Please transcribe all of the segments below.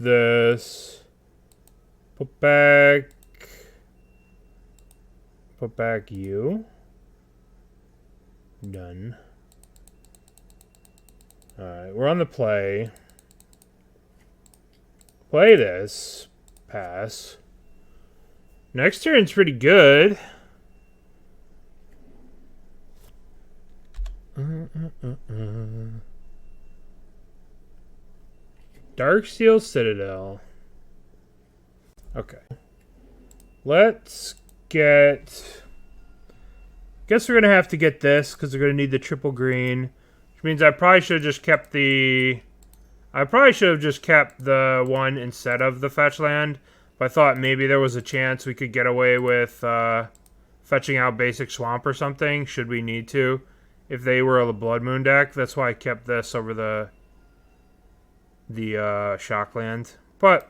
this. Put back you. Done. Alright, we're on the play. Play this. Pass. Next turn's pretty good. Darksteel Citadel. Okay. Let's get... Guess we're going to have to get this because we're going to need the triple green. Which means I probably should have just kept the... I probably should have just kept the one instead of the fetch land. But I thought maybe there was a chance we could get away with fetching out basic swamp or something, should we need to. If they were a Blood Moon deck. That's why I kept this over the Shockland. But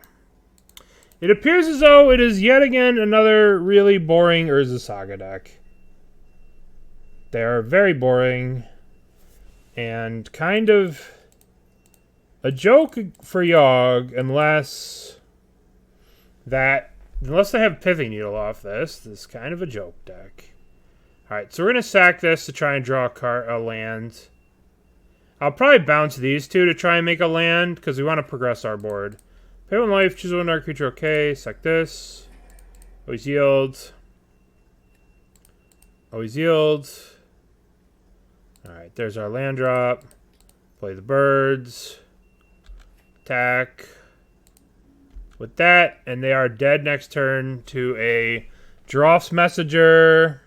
it appears as though it is yet again another really boring Urza Saga deck. They are very boring and kind of a joke for Yawg unless they have Pithing Needle off this. This is kind of a joke deck. Alright, so we're going to sack this to try and draw a land. I'll probably bounce these two to try and make a land, because we want to progress our board. Pay 1 life, choose one dark creature, okay. Sack this. Always yield. Always yield. Alright, there's our land drop. Play the birds. Attack. With that, and they are dead next turn to a Geralf's Messenger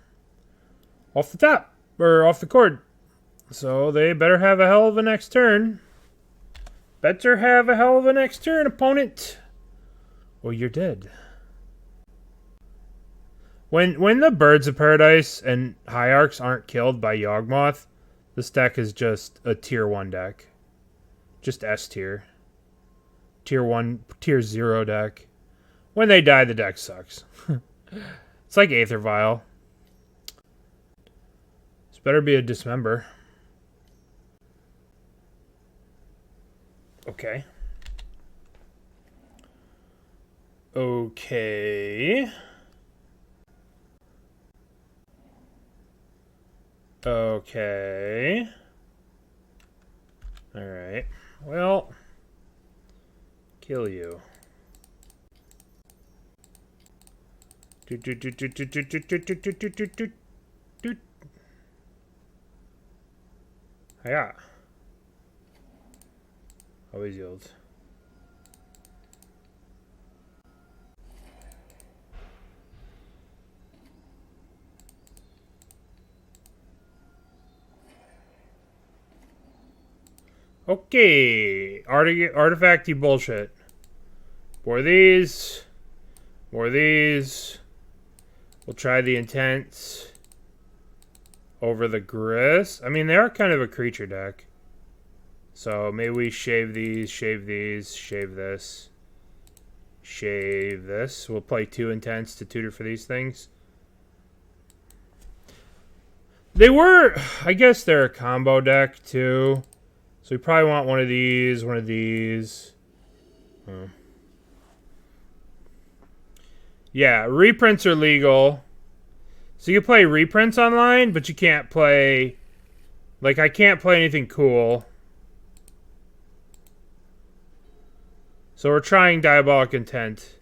off the top, or off the cord. So they better have a hell of a next turn. Better have a hell of a next turn, opponent. Or you're dead. When the Birds of Paradise and Hierarchs aren't killed by Yawgmoth, this deck is just a tier 1 deck. Just S tier. Tier 1, tier 0 deck. When they die, the deck sucks. It's like Aether Vial. This better be a Dismember. Okay. Okay. Okay. Alright. Well, kill you. Hiya. Always yield. Okay, artifacty bullshit. More of these. More of these. We'll try the Intents over the Grist. I mean, they are kind of a creature deck. So maybe we shave these, shave these, shave this. Shave this. We'll play 2 Intents to tutor for these things. They were, I guess they're a combo deck too. So we probably want one of these, one of these. Yeah, reprints are legal. So you can play reprints online, but you can't play... Like, I can't play anything cool. So we're trying Diabolic Intent.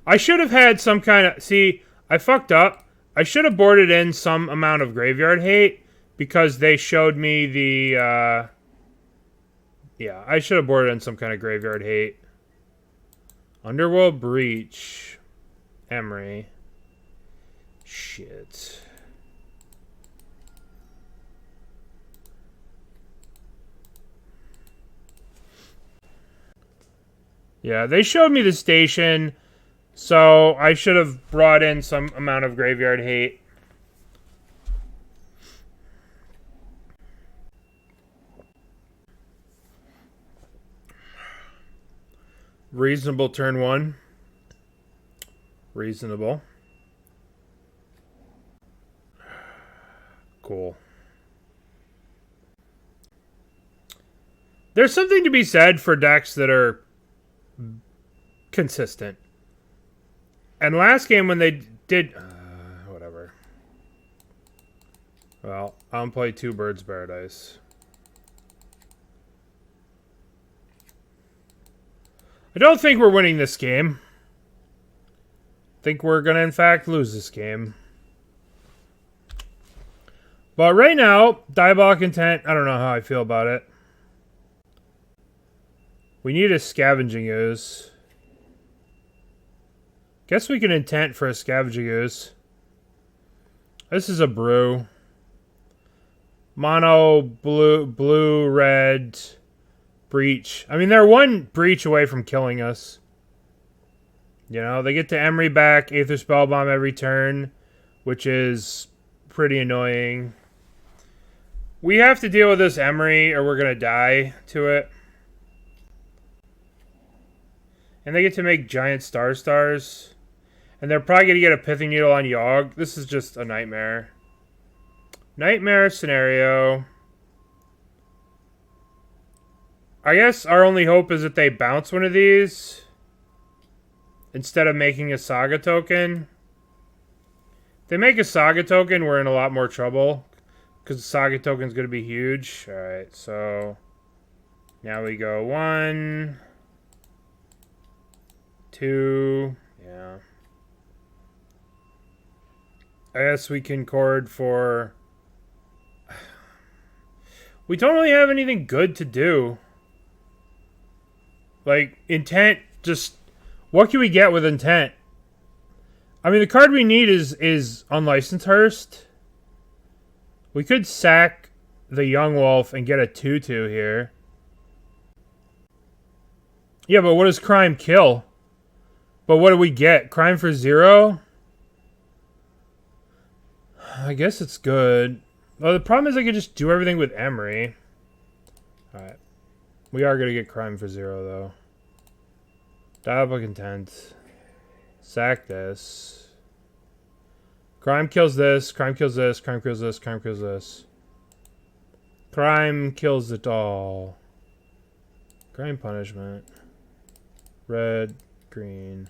I should have had some kind of... See, I fucked up. I should have boarded in some amount of Graveyard Hate because they showed me the... Yeah, I should have boarded in some kind of Graveyard Hate. Underworld Breach. Emery. Shit. Yeah, they showed me the station, so I should have brought in some amount of Graveyard Hate. Reasonable turn 1. Reasonable. Cool. There's something to be said for decks that are consistent. And last game when they did... whatever. Well, I'll play 2 Birds Paradise. I don't think we're winning this game. I think we're going to, in fact, lose this game. But right now, Diabolic Intent, I don't know how I feel about it. We need a Scavenging Ooze. Guess we can intent for a Scavenging Ooze. This is a brew. Mono, blue, red, breach. I mean, they're 1 breach away from killing us. You know, they get to Emery back, Aether Spellbomb every turn, which is pretty annoying. We have to deal with this Emery or we're going to die to it. And they get to make giant stars. And they're probably going to get a Pithing Needle on Yawg. This is just a nightmare. Nightmare scenario. I guess our only hope is that they bounce one of these instead of making a Saga token. If they make a Saga token, we're in a lot more trouble because the Saga token is going to be huge. Alright, so now we go 1, 2, yeah. I guess we can chord for... We don't really have anything good to do. Like, intent, just... What can we get with intent? I mean, the card we need is Unlicensed Hearst. We could sack the Yawgmoth and get a 2/2 here. Yeah, but what does Crime kill? But what do we get? Crime for 0? I guess it's good. Well, the problem is I could just do everything with Emery. Alright. We are going to get Crime for 0, though. Diabolic Intent. Sack this. Crime kills this. Crime kills this. Crime kills this. Crime kills this. Crime kills it all. Crime punishment. Red. Green.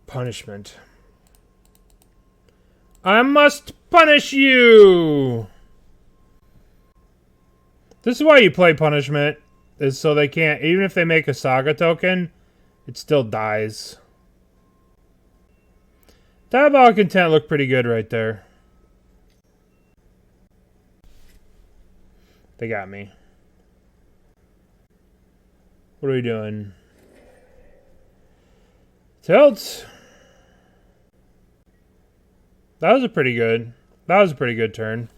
Punishment. I must punish you! This is why you play punishment, is so they can't, even if they make a Saga token, it still dies. Diabolic Intent looked pretty good right there. They got me. What are we doing? Tilt. That was a pretty good turn.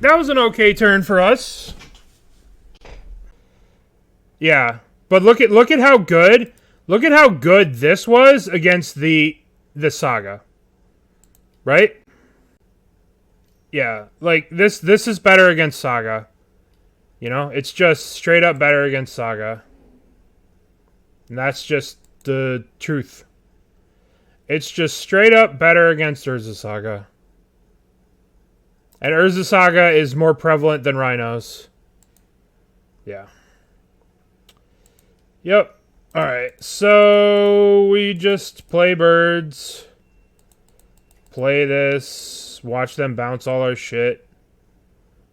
That was an okay turn for us. Yeah, but look at how good this was against the Saga. Right? Yeah, like this is better against Saga. You know, it's just straight up better against Saga. And that's just the truth. It's just straight up better against Urza Saga. And Urza Saga is more prevalent than Rhinos. Yeah. Yep. Alright, so we just play birds. Play this. Watch them bounce all our shit.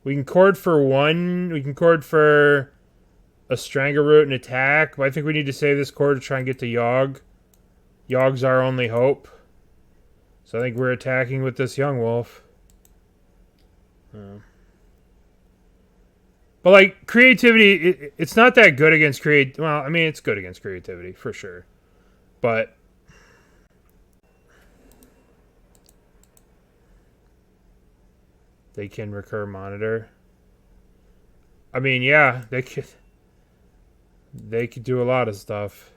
We can chord for 1. We can chord for a Strangleroot and attack. But I think we need to save this chord to try and get to Yawg. Yawg's our only hope. So I think we're attacking with this Yawgmoth. But like, creativity, it's not that good against well, I mean, it's good against creativity, for sure. But they can recur monitor. I mean, yeah, they could do a lot of stuff.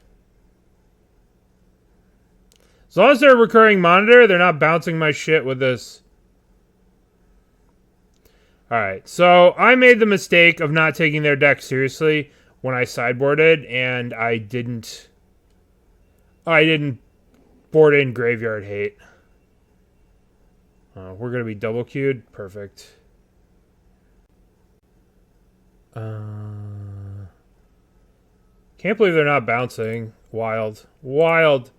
As long as they're recurring monitor, they're not bouncing my shit with this. Alright, so I made the mistake of not taking their deck seriously when I sideboarded, and I didn't board in Graveyard Hate. We're going to be double queued. Perfect. Can't believe they're not bouncing. Wild. Wild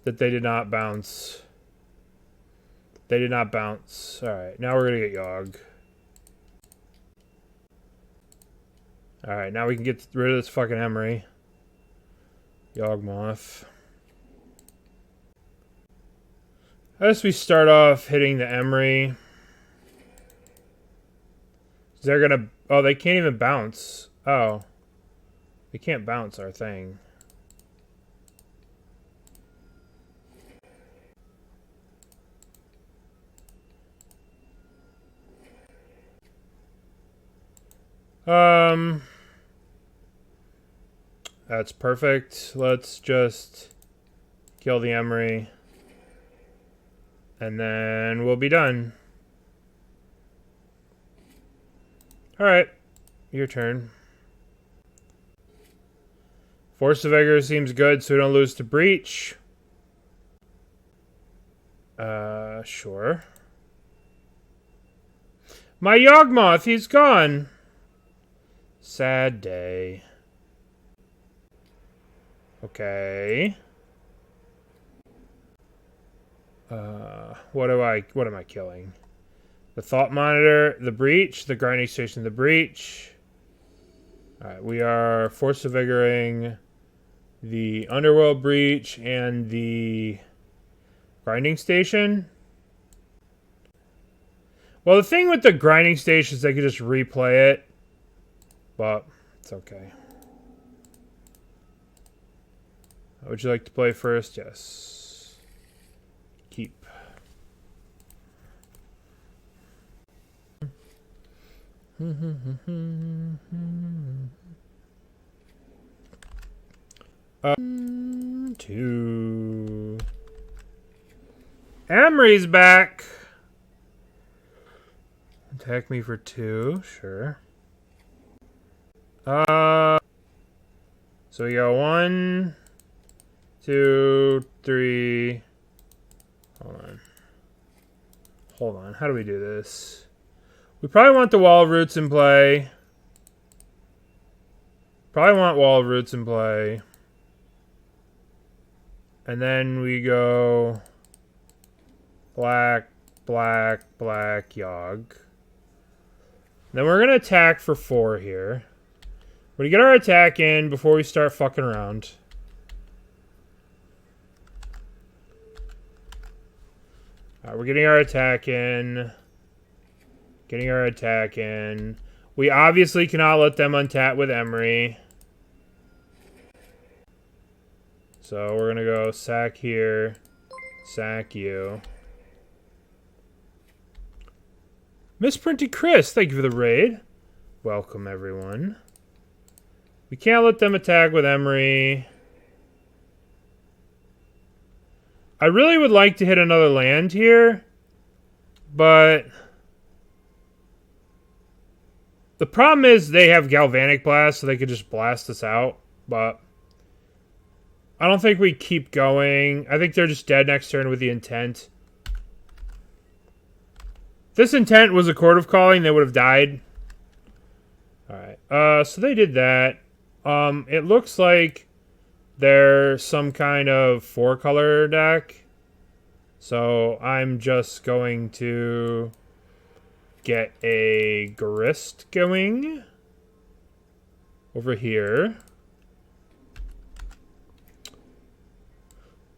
that they did not bounce. They did not bounce. Alright, now we're going to get Yawg. Alright, now we can get rid of this fucking Emery. Yawgmoth. I guess we start off hitting the Emery. They're gonna... Oh, they can't even bounce. Oh. They can't bounce our thing. That's perfect. Let's just kill the Emery. And then we'll be done. Alright. Your turn. Force of Vigor seems good, so we don't lose to Breach. Sure. My Yawgmoth, he's gone. Sad day. Okay. What am I killing? The Thought Monitor, the Breach, the Grinding Station, the Breach. Alright, we are Force of Vigoring the Underworld Breach and the Grinding Station. Well, the thing with the Grinding Station is they could just replay it, but it's okay. Would you like to play first? Yes. Keep. Two. Emery's back. Attack me for 2, sure. So we go 1, 2, 3. Hold on. How do we do this? We probably want the Wall of Roots in play. Probably want Wall of Roots in play. And then we go black, black, black, Yawg. Then we're going to attack for 4 here. We're going to get our attack in before we start fucking around. Alright, we're getting our attack in. Getting our attack in. We obviously cannot let them untap with Emery. So we're going to go sack here. Sack you. Misprinted Chris, thank you for the raid. Welcome, everyone. We can't let them attack with Emery. I really would like to hit another land here, but the problem is they have Galvanic Blast, so they could just blast us out, but I don't think we keep going. I think they're just dead next turn with the Intent. If this Intent was a Chord of Calling, they would have died. Alright, so they did that. It looks like they're some kind of 4-color deck. So I'm just going to get a Grist going over here.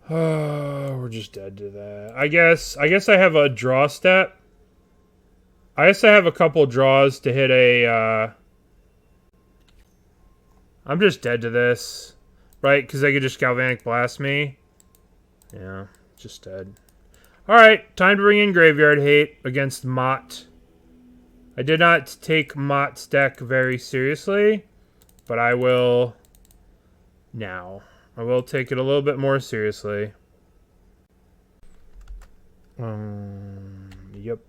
Oh, we're just dead to that. I guess I have a draw step. I guess I have a couple draws to hit a... I'm just dead to this. Right? Because they could just Galvanic Blast me. Yeah, just dead. Alright, time to bring in Graveyard Hate against Mott. I did not take Mott's deck very seriously, but I will now. I will take it a little bit more seriously. Yep.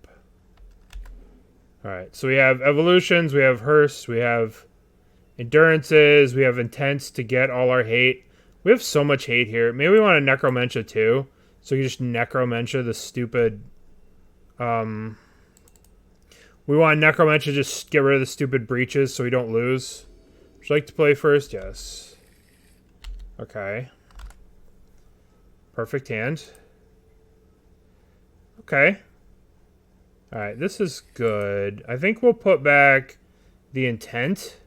Alright, so we have Evolutions, we have Hearse, we have Endurances, we have Intents to get all our hate. We have so much hate here. Maybe we want a Necromentia too. So you just Necromentia the stupid... We want Necromentia just get rid of the stupid breaches so we don't lose. Would you like to play first? Yes. Okay. Perfect hand. Okay. Alright, this is good. I think we'll put back the intent.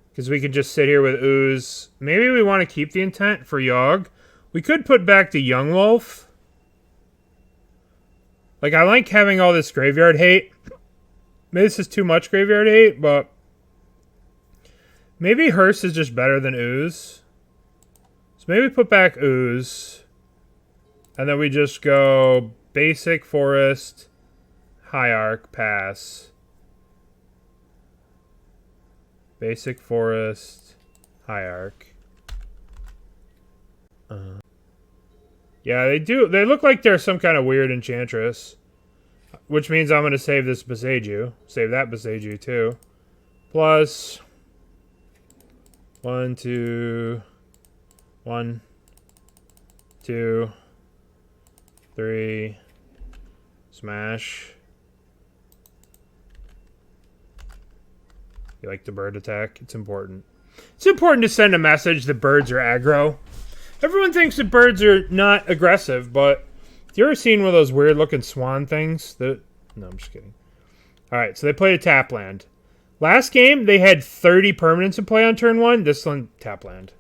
Because we could just sit here with Ooze. Maybe we want to keep the intent for Yawg. We could put back the Yawgmoth. Like, I like having all this graveyard hate. Maybe this is too much graveyard hate, but maybe Hearst is just better than Ooze. So maybe put back Ooze. And then we just go basic forest, hierarch, pass. Basic forest, hierarch. Yeah, they do. They look like they're some kind of weird enchantress. Which means I'm going to save this Boseiju. Save that Boseiju too. Plus 1, 2, 1, 2, 3, smash. You like the bird attack? It's important. It's important to send a message that birds are aggro. Everyone thinks that birds are not aggressive, but have you ever seen one of those weird looking swan things? No, I'm just kidding. Alright, so they played a tap land. Last game, they had 30 permanents in play on turn 1. This one, tap land.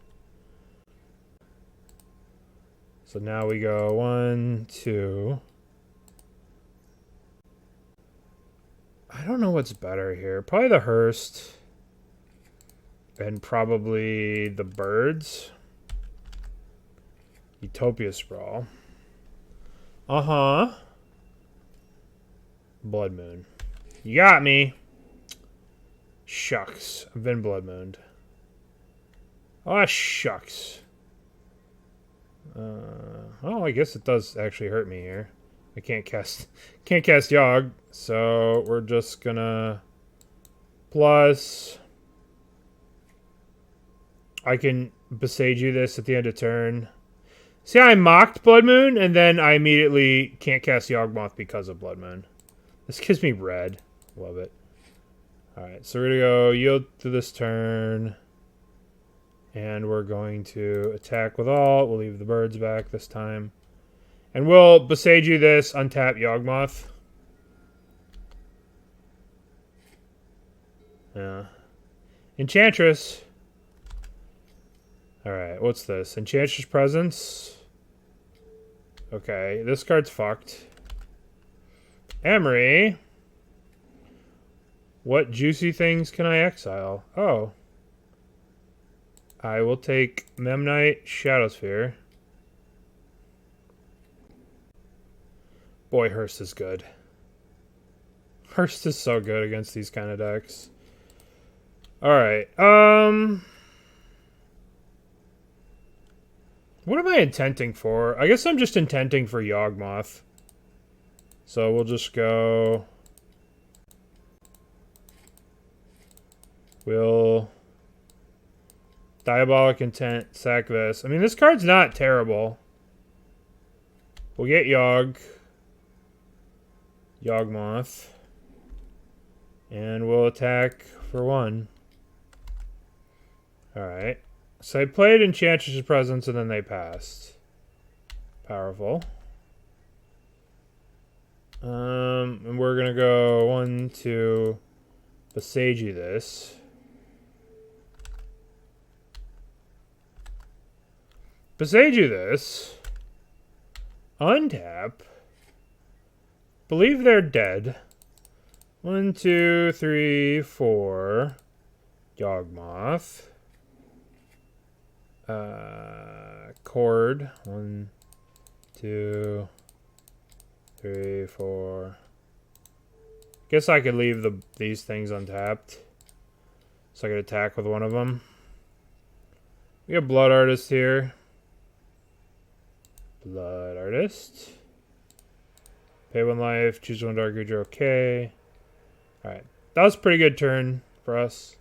So now we go 1, 2. I don't know what's better here. Probably the Hearst. And probably the birds. Utopia Sprawl. Uh-huh. Blood Moon. You got me. Shucks. I've been Blood Mooned. Oh, shucks. Oh, I guess it does actually hurt me here. I can't cast Yawg, so we're just gonna plus. I can Boseiju this at the end of turn. See, I mocked Blood Moon, and then I immediately can't cast Yawgmoth because of Blood Moon. This gives me red. Love it. Alright, so we're going to go yield to this turn. And we're going to attack with all. We'll leave the birds back this time. And we'll Boseiju this, untap Yawgmoth. Yeah. Enchantress. Alright, what's this? Enchantress Presence. Okay, this card's fucked. Emery. What juicy things can I exile? Oh. I will take Memnite, Shadowsphere. Boy, Hearst is good. Hearst is so good against these kind of decks. Alright, what am I intenting for? I guess I'm just intenting for Yawgmoth. So we'll just go... We'll... Diabolic Intent, sack this. I mean, this card's not terrible. We'll get Yawgmoth. And we'll attack for 1. Alright. So I played Enchantress's Presence and then they passed. Powerful. And we're gonna go 1, 2, Boseiju this. Boseiju this. Untap. Believe they're dead. 1, 2, 3, 4. Yawgmoth. Chord. 1, 2, 3, 4. Guess I could leave these things untapped. So I could attack with one of them. We have Blood Artist here. Blood Artist. Pay 1 life. Choose 1 dark creature. Okay. Alright. That was a pretty good turn for us.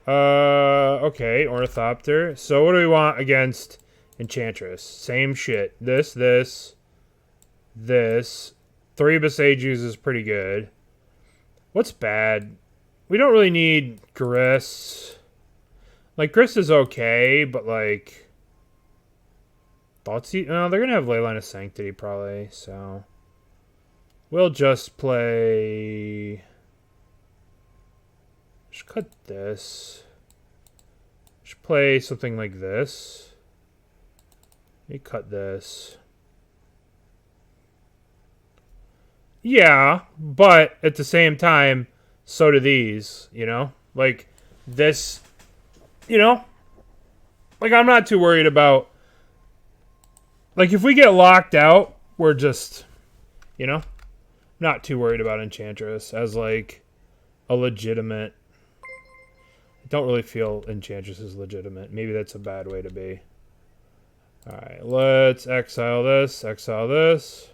Okay. Ornithopter. So what do we want against Enchantress? Same shit. This. 3 Boseijus is pretty good. What's bad? We don't really need Grist. Like, Grist is okay, but, like... Thoughtseize... No, they're going to have Leyline of Sanctity, probably, so... We'll just play... Just cut this. Just play something like this. Let me cut this. Yeah, but at the same time, so do these, you know? Like, this, you know? Like, I'm not too worried about... Like, if we get locked out, we're just, you know? Not too worried about Enchantress as, like, a legitimate... I don't really feel Enchantress is legitimate. Maybe that's a bad way to be. Alright, let's exile this, exile this.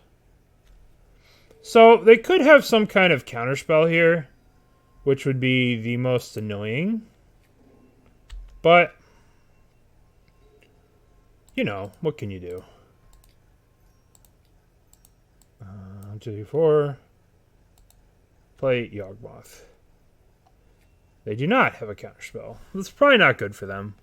So, they could have some kind of counterspell here, which would be the most annoying. But, you know, what can you do? 1, 2, 3, 4. Play Yawgmoth. They do not have a counterspell. That's probably not good for them.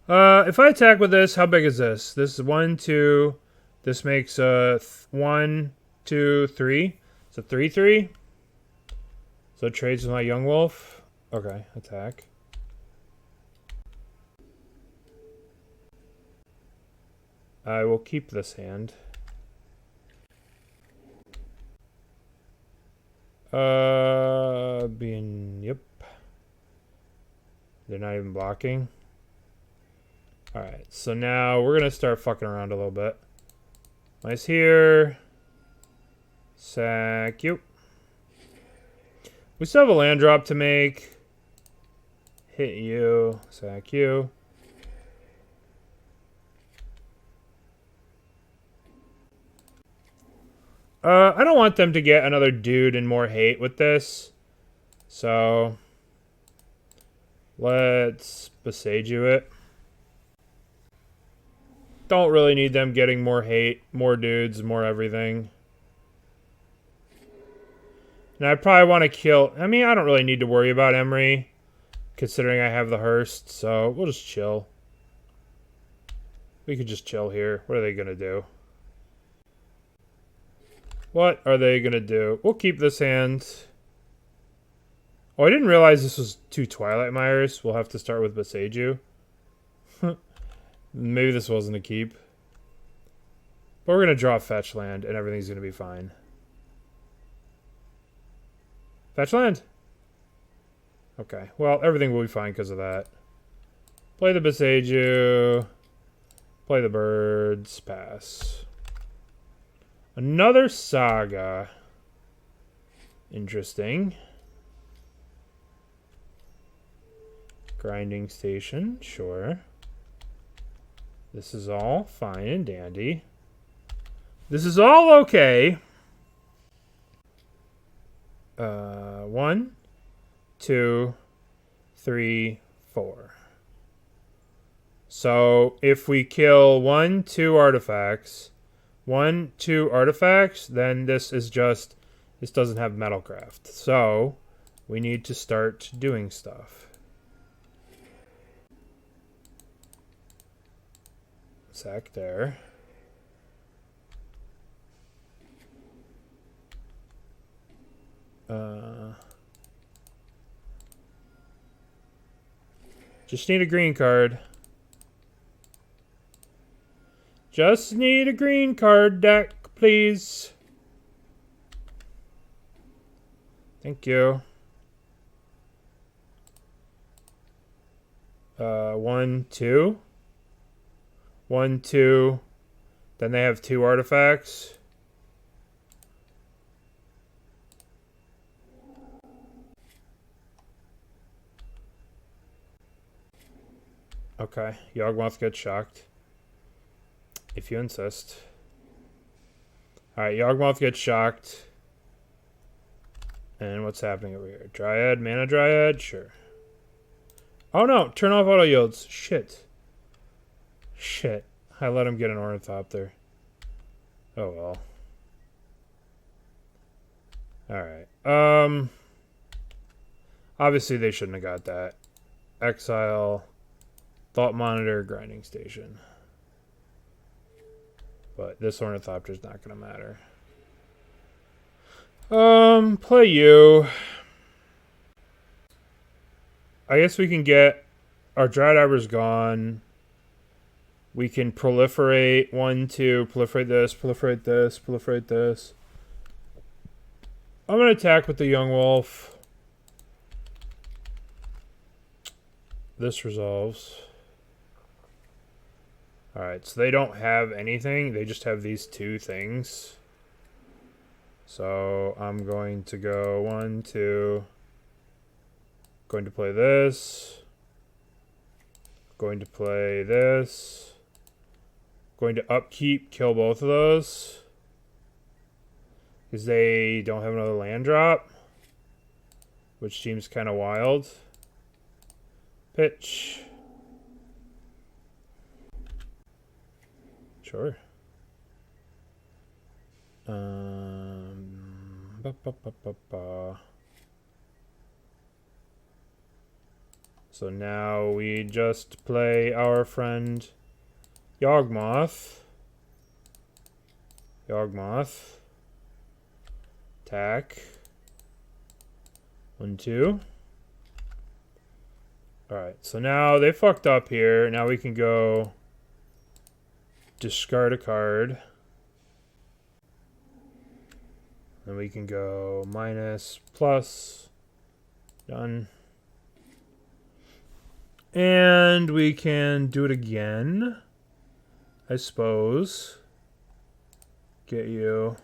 If I attack with this, how big is this? This is 1, 2. This makes 1, 2, 3. It's a 3/3. So it trades with my Yawgmoth. Okay, attack. I will keep this hand. Yep. They're not even blocking. Alright, so now we're going to start fucking around a little bit. Nice here. Sack you. We still have a land drop to make. Hit you. Sack you. I don't want them to get another dude and more hate with this. So, let's Boseiju it. Don't really need them getting more hate, more dudes, more everything. And I probably want to kill... I mean, I don't really need to worry about Emery, considering I have the Hearst, so we'll just chill. We could just chill here. What are they going to do? What are they going to do? We'll keep this hand. Oh, I didn't realize this was 2 Twilight Mires. We'll have to start with Boseiju. Maybe this wasn't a keep. But we're going to draw fetch land, and everything's going to be fine. Fetch land. Okay, well, everything will be fine because of that. Play the Boseiju. Play the birds. Pass. Another saga. Interesting. Grinding station, sure. This is all fine and dandy. This is all okay. 1, 2, 3, 4. So if we kill 1, 2 artifacts, 1, 2 artifacts, then this is just, this doesn't have Metalcraft. So we need to start doing stuff. Sack there. Just need a green card. Just need a green card deck, please. Thank you. 1, 2. 1, 2. Then they have 2 artifacts. Okay, Yawgmoth gets shocked. If you insist. Alright, Yawgmoth gets shocked. And what's happening over here? Dryad, mana Dryad? Sure. Oh no, turn off auto yields. Shit. Shit. I let him get an Ornithopter. Oh well. Alright. Obviously they shouldn't have got that. Exile. Thought Monitor, Grinding Station. But this Ornithopter is not going to matter. Play you. I guess we can get... Our Dryad Arbor's gone. We can proliferate 1, 2, proliferate this, proliferate this, proliferate this. I'm going to attack with the Yawgmoth. This resolves. Alright, so they don't have anything. They just have these 2 things. So I'm going to go 1, 2. Going to play this. Going to play this. Going to upkeep, kill both of those. Because they don't have another land drop. Which seems kind of wild. Pitch. Sure. So now we just play our friend Yawgmoth. Yawgmoth. Attack. 1, 2. Alright, so now they fucked up here. Now we can go discard a card. Then we can go minus, plus. Done. And we can do it again, I suppose. Get you.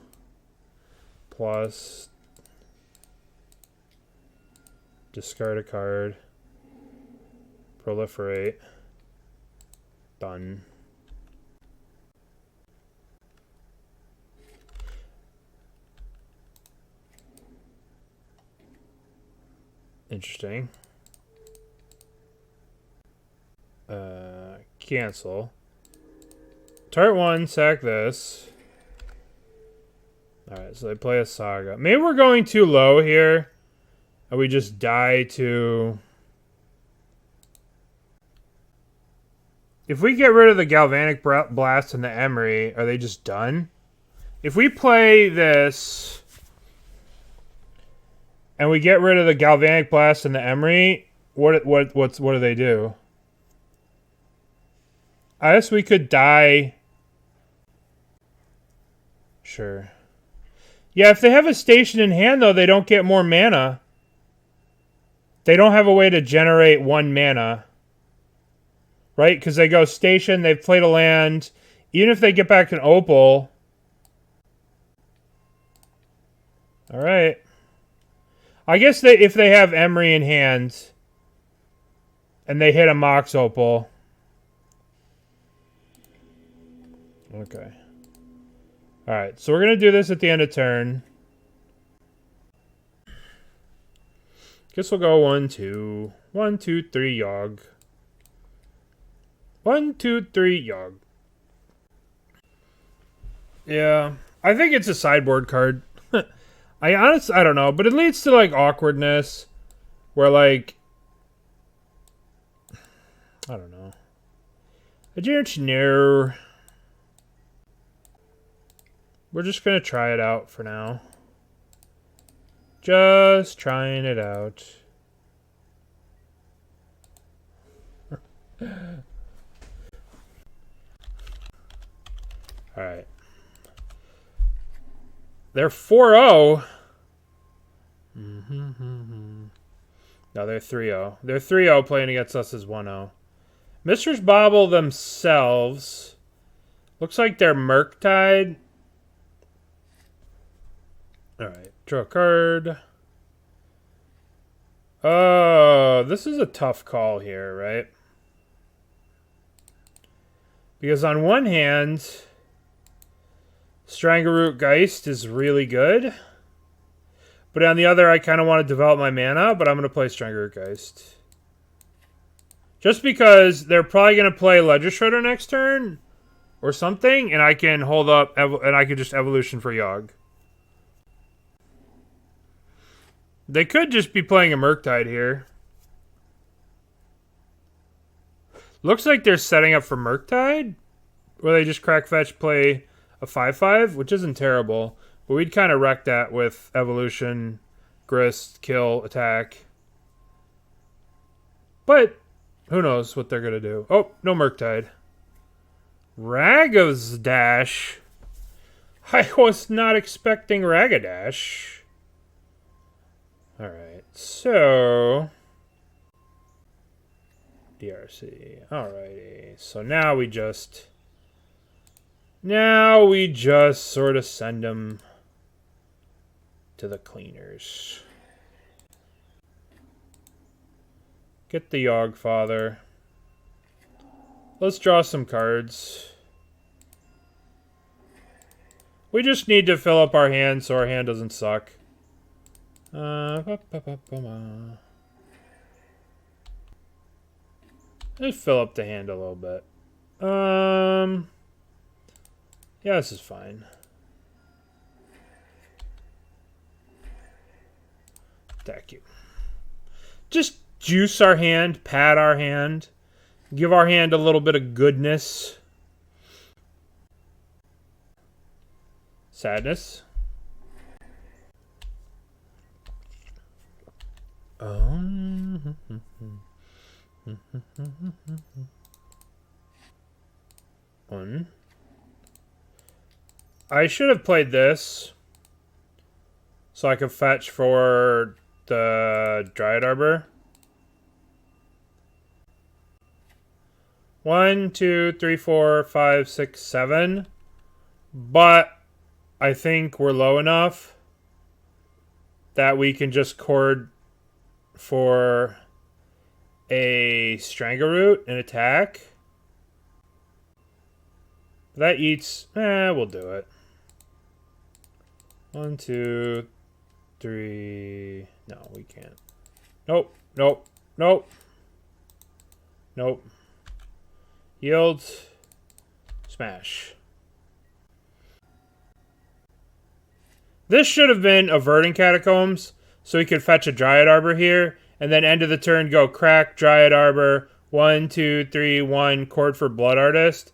Plus. Discard a card. Proliferate. Done. Interesting. Cancel. Turret 1, sack this. Alright, so they play a Saga. Maybe we're going too low here. And we just die to... If we get rid of the Galvanic Blast and the Emery, are they just done? If we play this... And we get rid of the Galvanic Blast and the Emery, what do they do? I guess we could die. Sure. Yeah, if they have a station in hand, though, they don't get more mana. They don't have a way to generate 1 mana. Right? Because they go station, they've played a land. Even if they get back an Opal. Alright. I guess if they have Emery in hand and they hit a Mox Opal. Okay. Alright, so we're going to do this at the end of turn. Guess we'll go 1, 2. 1, 2, 3, Yawg. 1, 2, 3, Yawg. Yeah, I think it's a sideboard card. I don't know, but it leads to, like, awkwardness. Where, like... I don't know. I don't know. We're just gonna try it out for now. Just trying it out. Alright. They're 4-0. No, they're 3-0. They're 3-0 playing against us as 1-0. Mistress Bauble themselves. Looks like they're Murktide. Alright, draw a card. Oh, this is a tough call here, right? Because on one hand, Strangleroot Geist is really good. But on the other, I kind of want to develop my mana, but I'm going to play Strangleroot Geist. Just because they're probably going to play Ledger Shredder next turn or something, and I can hold up, and I could just Evolution for Yawg. They could just be playing a Murktide here. Looks like they're setting up for Murktide, where they just crack fetch, play a 5/5, which isn't terrible. But we'd kind of wreck that with Evolution, Grist, kill, attack. But who knows what they're going to do. Oh, no Murktide. Ragadash. I was not expecting Ragadash. Alright, so... DRC. Alrighty. So now we just sort of send them to the cleaners. Get the Yawgfather. Let's draw some cards. We just need to fill up our hand so our hand doesn't suck. Let's fill up the hand a little bit. Yeah, this is fine. Thank you. Just juice our hand, pat our hand, give our hand a little bit of goodness. Sadness. One. I should have played this so I could fetch for the Dryad Arbor. 1, 2, 3, 4, 5, 6, 7. But I think we're low enough that we can just chord for a Strangleroot and attack. That eats... we'll do it. 1, 2, 3... No, we can't. Nope, nope, nope. Nope. Yield. Smash. This should have been a Verdant Catacombs, so we could fetch a Dryad Arbor here, and then end of the turn go crack, Dryad Arbor, 1, 2, 3, 1, chord for Blood Artist,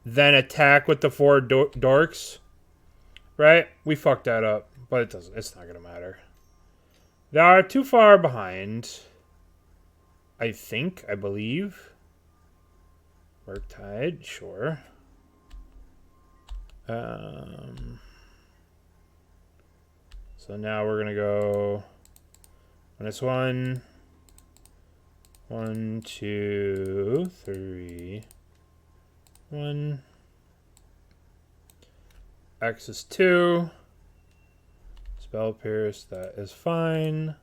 then attack with the 4 dorks. Right? We fucked that up, but it's not gonna matter. They are too far behind. I believe. Murktide, sure. So now we're gonna go -1, 1, 2, 3, 1. X is 2. Spell Pierce, that is fine.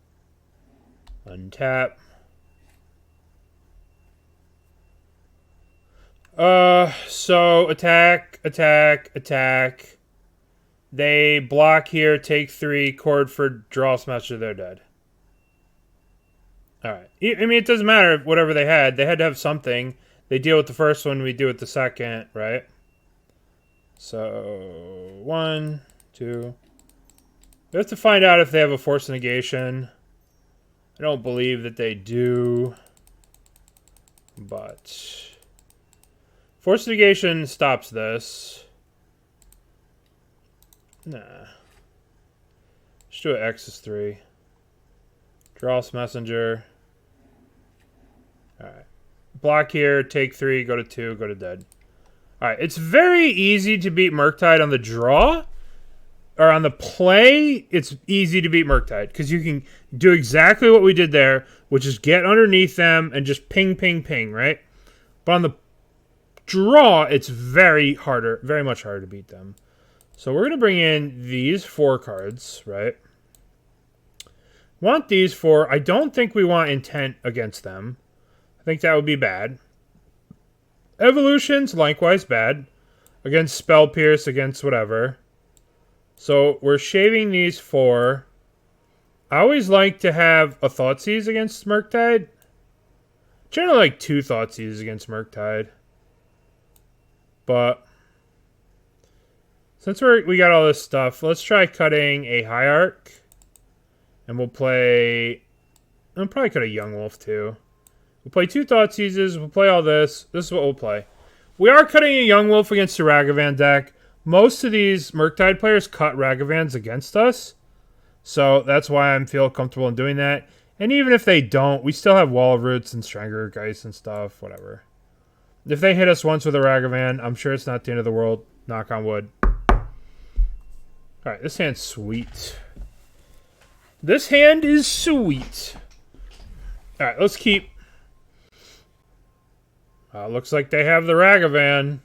Untap. So attack, attack, attack. They block here, take 3, chord for draw, smash, they're dead. Alright. I mean, it doesn't matter whatever they had. They had to have something. They deal with the first one, we deal with the second, right? So, 1, 2. We have to find out if they have a Force Negation. I don't believe that they do. But Force Negation stops this. Nah. Let's do an X is 3. Geralf's Messenger. Alright. Block here, take 3, go to 2, go to dead. Alright, it's very easy to beat Murktide on the draw. Or on the play, it's easy to beat Murktide. Because you can do exactly what we did there, which is get underneath them and just ping, ping, ping, right? But on the draw, it's very much harder to beat them. So we're going to bring in these 4 cards, right? Want these 4. I don't think we want Intent against them. I think that would be bad. Evolution's likewise bad. Against Spell Pierce, against whatever. So we're shaving these 4. I always like to have a Thoughtseize against Murktide. Generally like 2 Thoughtseizes against Murktide. But since we got all this stuff, let's try cutting a Hierarch. And we'll play... I'll probably cut a Yawgmoth too. We'll play 2 Thoughtseizes. We'll play all this. This is what we'll play. We are cutting a Yawgmoth against a Ragavan deck. Most of these Murktide players cut Ragavans against us. So that's why I feel comfortable in doing that. And even if they don't, we still have Wall of Roots and Strangleroot Geist and stuff. Whatever. If they hit us once with a Ragavan, I'm sure it's not the end of the world. Knock on wood. Alright, this hand's sweet. This hand is sweet. Alright, let's keep. Looks like they have the Ragavan.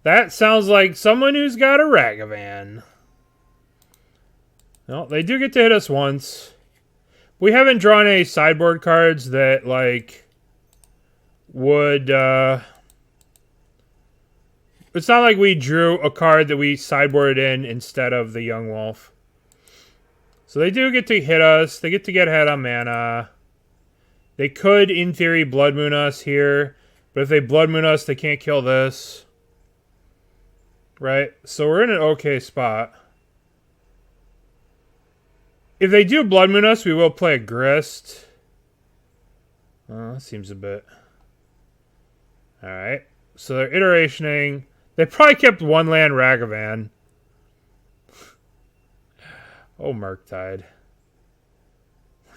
That sounds like someone who's got a Ragavan. No, they do get to hit us once. We haven't drawn any sideboard cards that, like, would, it's not like we drew a card that we sideboarded in instead of the Yawgmoth. So they do get to hit us. They get to get ahead on mana. They could, in theory, Blood Moon us here. But if they Blood Moon us, they can't kill this. Right? So we're in an okay spot. If they do Blood Moon us, we will play a Grist. That seems a bit... Alright. So they're iterationing. They probably kept one land Ragavan. Oh, Murktide.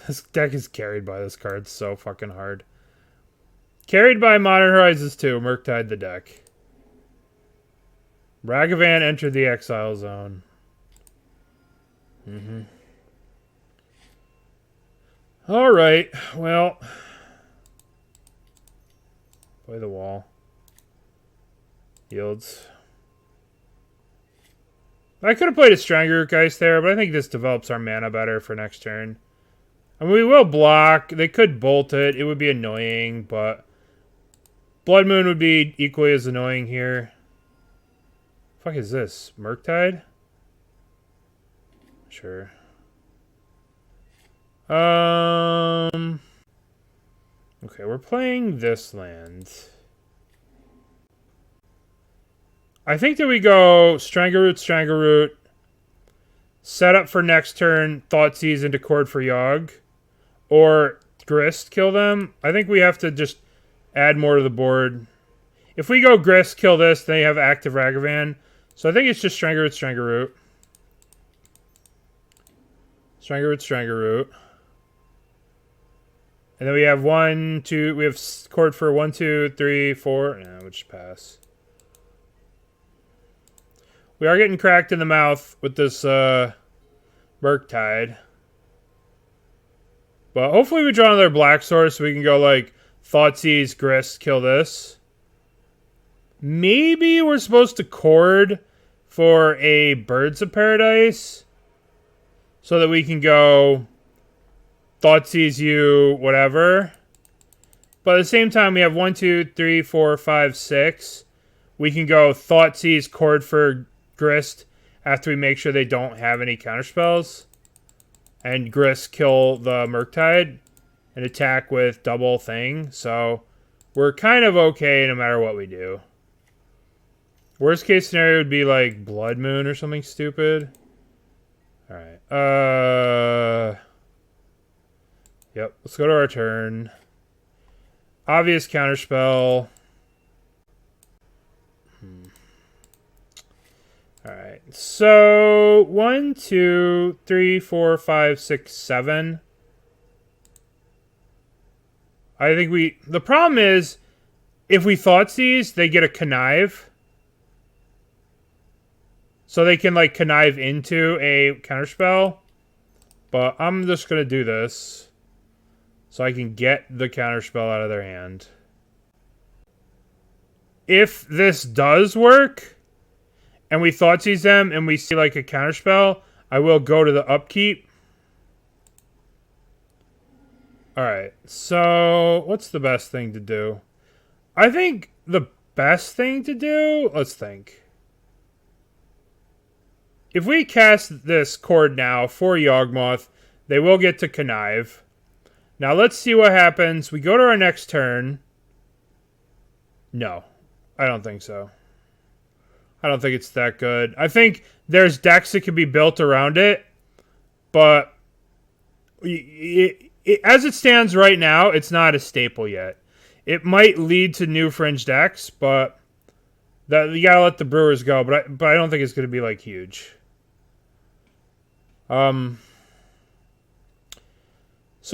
This deck is carried by this card so fucking hard. Carried by Modern Horizons 2. Murktide the deck. Ragavan entered the exile zone. Alright, well. Play the wall. Yields. I could have played a Strangleroot Geist there, but I think this develops our mana better for next turn. I mean, we will block. They could bolt it. It would be annoying, but Blood Moon would be equally as annoying here. Fuck is this? Murktide? Sure. Okay, we're playing this land. I think that we go Strangleroot, Strangleroot, set up for next turn, Thoughtseize into Chord for Yawg, or Grist, kill them. I think we have to just add more to the board. If we go Grist, kill this, they have active Ragavan. So I think it's just Strangleroot, Strangleroot. Strangleroot, Strangleroot. And then we have 1, 2, we have Chord for 1, 2, 3, 4. No, we'll just pass. We are getting cracked in the mouth with this Murktide. But hopefully we draw another black source so we can go like Thoughtseize, Grist, kill this. Maybe we're supposed to Chord for a Birds of Paradise so that we can go Thoughtseize you, whatever. But at the same time, we have 1, 2, 3, 4, 5, 6. We can go Thoughtseize, Chord for Grist after we make sure they don't have any counterspells. And Grist kill the Murktide and attack with double thing. So we're kind of okay no matter what we do. Worst case scenario would be like Blood Moon or something stupid. Alright. Yep, let's go to our turn. Obvious counterspell. Alright, so 1, 2, 3, 4, 5, 6, 7. I think we... The problem is, if we Thoughtseize, they get a Connive. So they can, like, Connive into a counterspell. But I'm just going to do this. So I can get the counterspell out of their hand. If this does work, and we Thoughtseize them, and we see like a counterspell, I will go to the upkeep. Alright, so what's the best thing to do? I think the best thing to do, let's think. If we cast this Chord now for Yawgmoth, they will get to Connive. Now let's see what happens. We go to our next turn. No, I don't think so. I don't think it's that good. I think there's decks that can be built around it, but as it stands right now, it's not a staple yet. It might lead to new fringe decks, but that you gotta let the brewers go. But I don't think it's gonna be like huge. So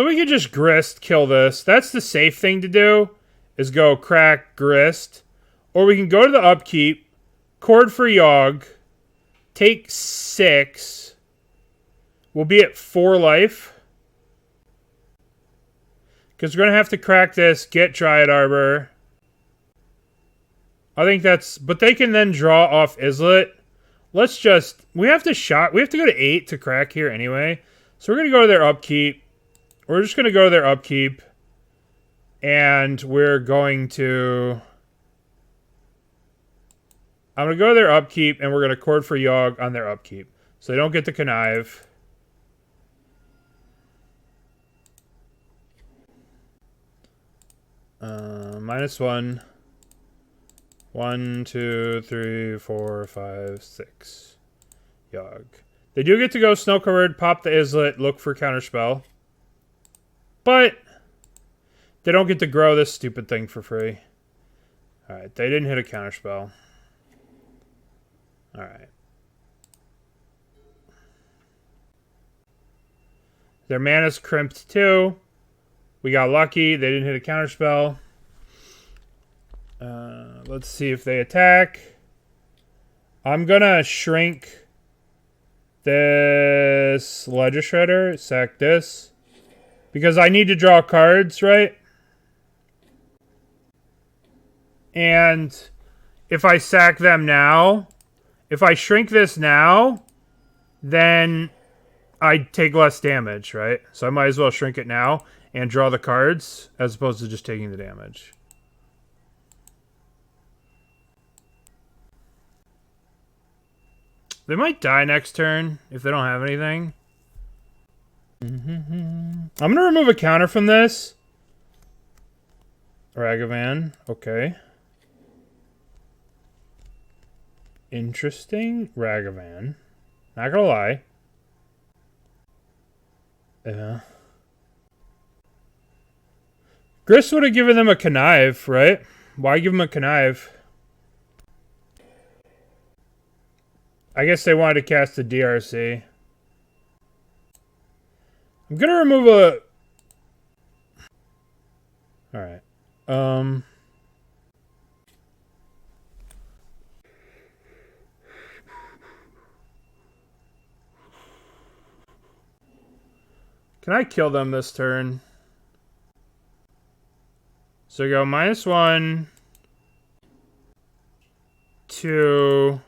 we could just Grist, kill this. That's the safe thing to do, is go crack Grist. Or we can go to the upkeep, Chord for Yawg, take 6. We'll be at 4 life. Because we're going to have to crack this, get Dryad Arbor. I think that's... But they can then draw off Islet. Let's just... We have to go to 8 to crack here anyway. So we're going to go to their upkeep. We're just going to go to their upkeep. And we're going to... I'm going to go to their upkeep, and we're going to Chord for Yawg on their upkeep. So they don't get to connive. -1. 1, 2, 3, 4, 5, 6. Yawg. They do get to go Snow Covered, pop the Islet, look for Counterspell. But they don't get to grow this stupid thing for free. Alright, they didn't hit a Counterspell. Alright. Their mana's crimped too. We got lucky. They didn't hit a counterspell. Let's see if they attack. I'm going to shrink this Ledger Shredder. Sack this. Because I need to draw cards, right? And if I sack them now, if I shrink this now, then I take less damage, right? So I might as well shrink it now and draw the cards as opposed to just taking the damage. They might die next turn if they don't have anything. I'm going to remove a counter from this. Ragavan. Okay. Interesting. Ragavan. Not going to lie. Yeah. Grist would have given them a connive, right? Why give them a connive? I guess they wanted to cast a DRC. I'm gonna remove a... Alright. Can I kill them this turn? So we go -1, 2,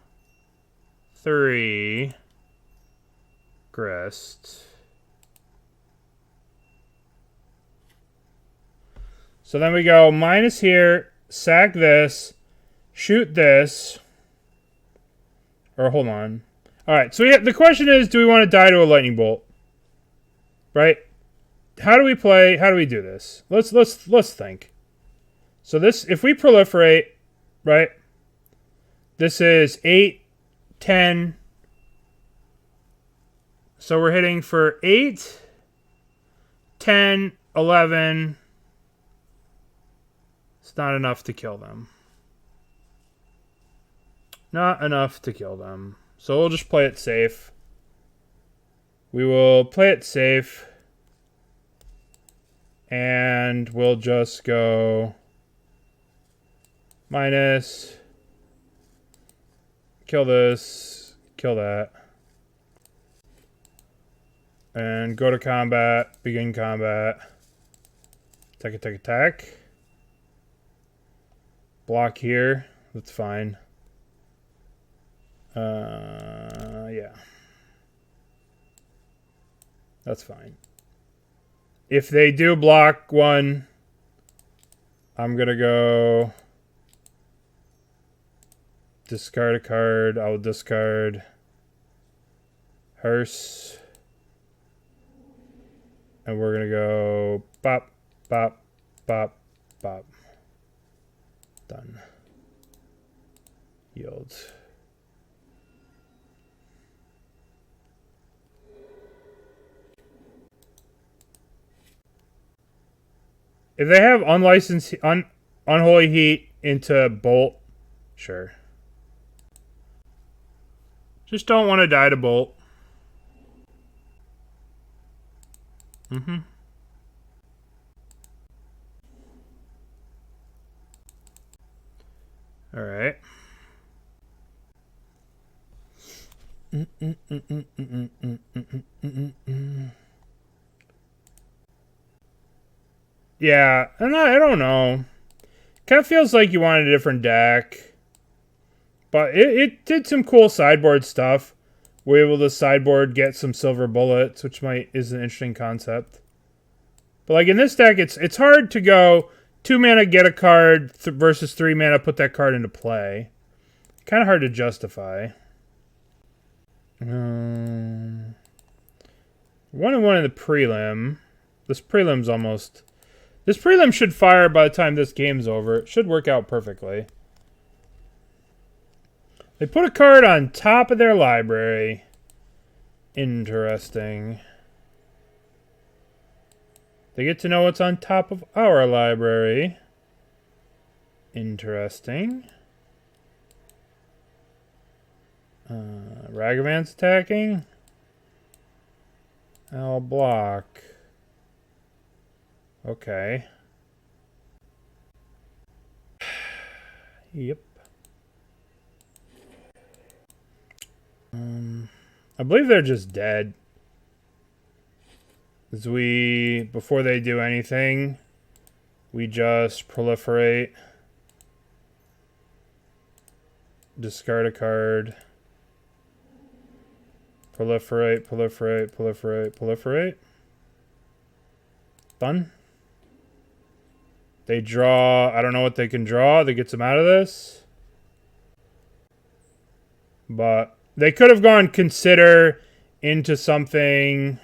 3, Grist. So then we go minus here, sack this, shoot this. Or hold on. Alright, so the question is, do we want to die to a lightning bolt? Right? How do we play? How do we do this? Let's think. So this, if we proliferate, right? This is 8, 10. So we're hitting for 8, 10, 11. It's not enough to kill them. Not enough to kill them. So we'll just play it safe. We will play it safe. And we'll just go minus. Kill this. Kill that. And go to combat. Begin combat. Attack, attack, attack. Block here. That's fine. Yeah. That's fine. If they do block one, I'm going to go discard a card. I'll discard Hearse. And we're going to go bop, bop, bop, bop. Done. Yield. If they have unlicensed, unholy heat into bolt, sure. Just don't want to die to bolt. Mm-hmm. All right. Yeah, and I don't know. Kind of feels like you wanted a different deck. But it did some cool sideboard stuff. We're able to sideboard get some silver bullets, which is an interesting concept. But like in this deck, it's hard to go 2 mana get a card versus 3 mana put that card into play. Kind of hard to justify. 1-1 in the prelim. This prelim's almost... This prelim should fire by the time this game's over. It should work out perfectly. They put a card on top of their library. Interesting. They get to know what's on top of our library. Interesting. Ragavan's attacking. I'll block. Okay. Yep. I believe they're just dead. As before they do anything, we just proliferate. Discard a card. Proliferate, proliferate, proliferate, proliferate. Done. They draw, I don't know what they can draw that gets them out of this. But they could have gone consider into something.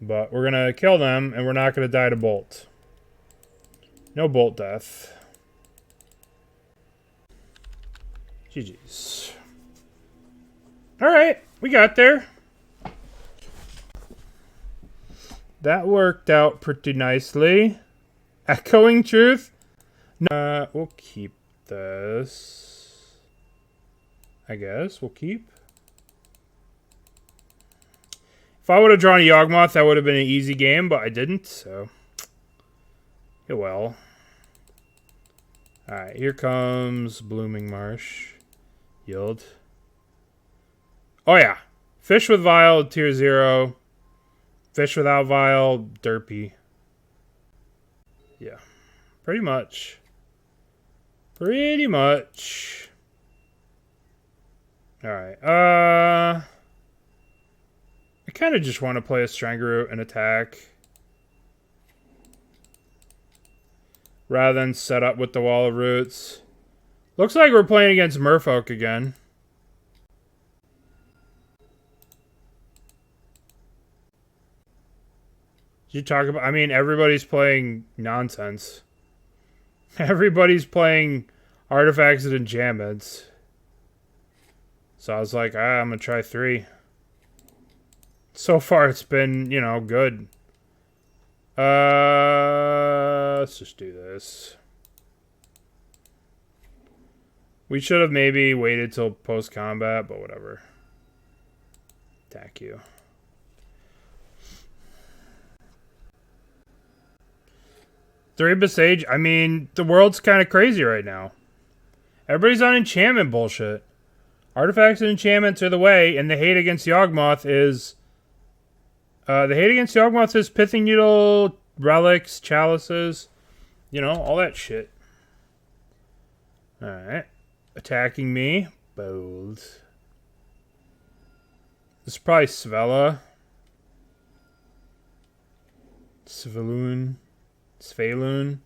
But we're going to kill them, and we're not going to die to bolt. No bolt death. GG's. Alright, we got there. That worked out pretty nicely. Echoing Truth. No, we'll keep this. I guess we'll keep. If I would have drawn a Yawgmoth, that would have been an easy game, but I didn't, so. Yeah, well. Alright, here comes Blooming Marsh. Yield. Oh, yeah. Fish with Vial, tier 0. Fish without Vial, derpy. Yeah. Pretty much. Pretty much. Alright. I kind of just want to play a Strangleroot and attack. Rather than set up with the Wall of Roots. Looks like we're playing against Merfolk again. You talk about... I mean, everybody's playing nonsense. Everybody's playing artifacts and enchantments. So I was like, I'm going to try 3. So far, it's been, you know, good. Let's just do this. We should have maybe waited till post-combat, but whatever. Attack you. Three Boseiju. I mean, the world's kind of crazy right now. Everybody's on enchantment bullshit. Artifacts and enchantments are the way, and the hate against Yawgmoth is... Pithing Needle, relics, chalices. You know, all that shit. Alright. Attacking me. Bold. This is probably Svella. Svelun. Svelun.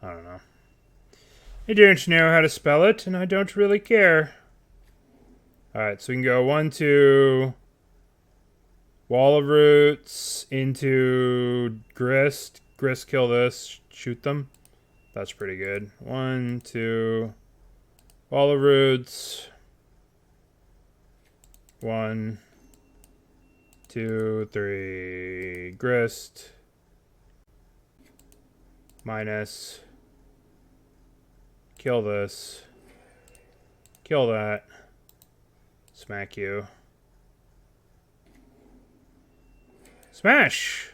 I don't know. I don't know how to spell it, and I don't really care. Alright, so we can go 1, 2... Wall of Roots into Grist. Grist, kill this. Shoot them. That's pretty good. 1, 2... Wall of Roots. 1, 2, 3... Grist. Minus. Kill this. Kill that. Smack you. Smash!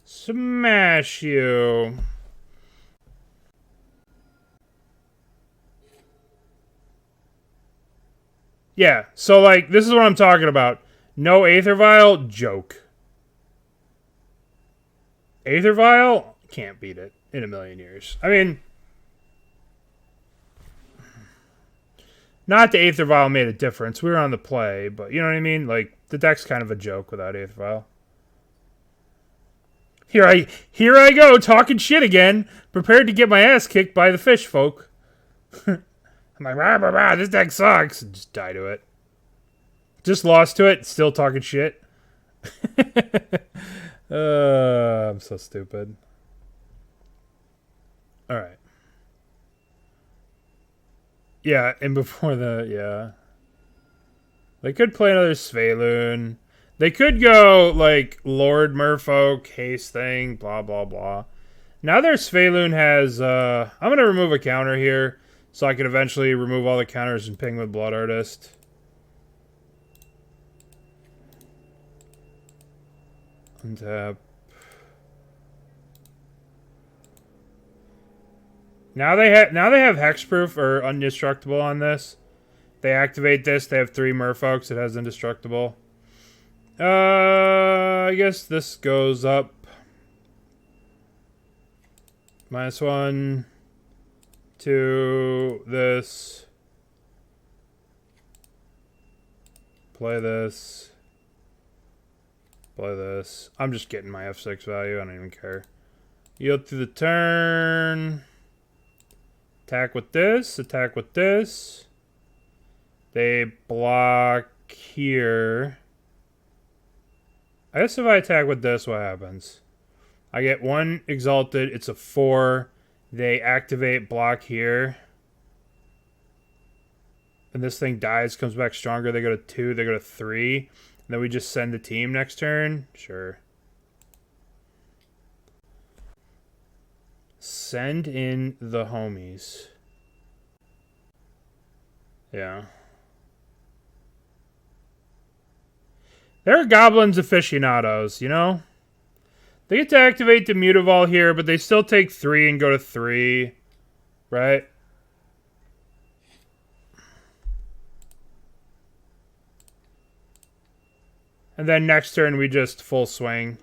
Smash you. Yeah, so like, this is what I'm talking about. No Aether Vial, joke. Aether Vial, can't beat it in a million years. I mean, not the Aether Vial made a difference. We were on the play, but you know what I mean? Like, the deck's kind of a joke without Aether Vial. Here I go, talking shit again, prepared to get my ass kicked by the fish folk. I'm like, rah, rah, rah, this deck sucks. And just die to it. Just lost to it, still talking shit. I'm so stupid. Alright. Yeah, and before the, yeah. They could play another Sveiloon. They could go, like, Lord Merfolk, haste thing, blah, blah, blah. Now their Sveiloon has, I'm going to remove a counter here, so I can eventually remove all the counters and ping with Blood Artist. Untap. Now they have Hexproof or Indestructible on this. They activate this, they have 3 Merfolks, it has Indestructible. I guess this goes up. -1 to this. Play this. Play this. I'm just getting my F6 value, I don't even care. Yield through the turn. Attack with this, attack with this. They block here. I guess if I attack with this, what happens? I get 1 Exalted. It's a 4. They activate block here. And this thing dies, comes back stronger. They go to 2. They go to 3. And then we just send the team next turn. Sure. Send in the homies. Yeah. They're goblins aficionados, you know? They get to activate the Mutavault here, but they still take 3 and go to 3. Right? And then next turn we just full swing.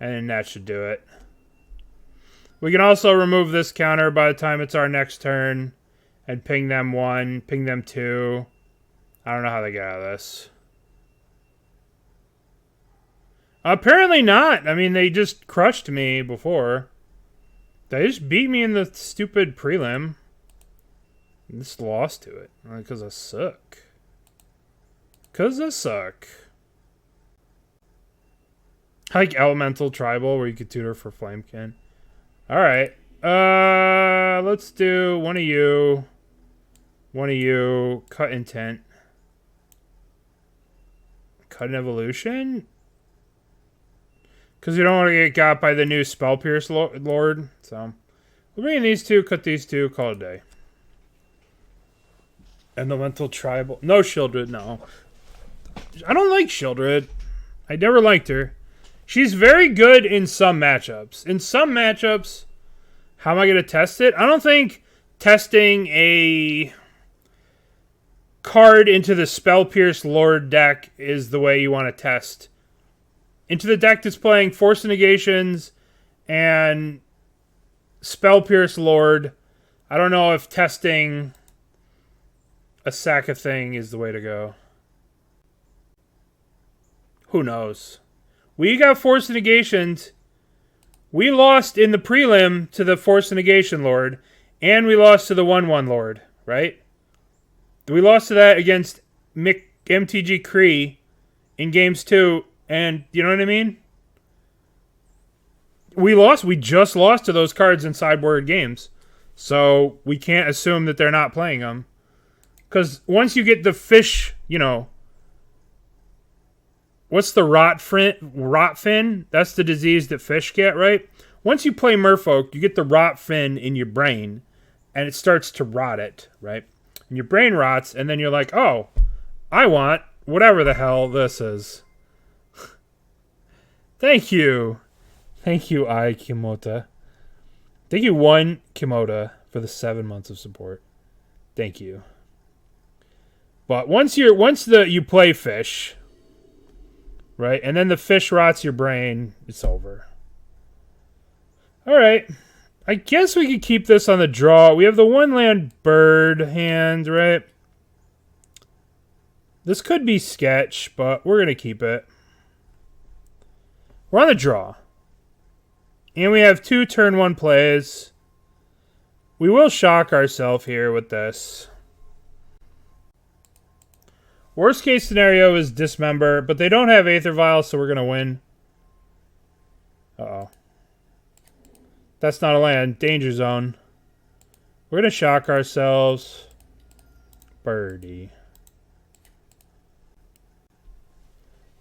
And then that should do it. We can also remove this counter by the time it's our next turn. And ping them 1, ping them 2. I don't know how they get out of this. Apparently not. I mean, they just crushed me before. They just beat me in the stupid prelim. I just lost to it. Because I suck. Because I suck. Like Elemental Tribal, where you could tutor for Flamekin. Alright. Let's do one of you. One of you. Cut Intent. Cut an Evolution? Because you don't want to get got by the new Spell Pierce Lord. So, we'll bring in these 2, cut these 2, call it a day. Elemental Tribal. No Shieldred, no. I don't like Shieldred. I never liked her. She's very good in some matchups. In some matchups, how am I going to test it? I don't think testing a card into the Spell Pierce Lord deck is the way you want to test. Into the deck that's playing Force of Negations and Spell Pierce Lord. I don't know if testing a sack of thing is the way to go. Who knows? We got Force of Negations. We lost in the prelim to the Force of Negation Lord. And we lost to the 1/1 Lord, right? We lost to that against MTG Cree in games 2. And, you know what I mean? We just lost to those cards in sideboard games. So, we can't assume that they're not playing them. Because once you get the fish, you know... What's the rot fin? That's the disease that fish get, right? once you play Merfolk, you get the rot fin in your brain, and it starts to rot it, right? And your brain rots, and then you're like, oh, I want whatever the hell this is. Thank you. Thank you, Kimota. Thank you, one Kimota, for the 7 months of support. Thank you. But once you play fish, right, and then the fish rots your brain, it's over. All right. I guess we could keep this on the draw. We have the 1-land bird hand, right? This could be sketch, but we're going to keep it. We're on the draw. And we have 2 turn 1 plays. We will shock ourselves here with this. Worst case scenario is Dismember, but they don't have Aether Vial, so we're going to win. Uh-oh. That's not a land. Danger Zone. We're going to shock ourselves. Birdie.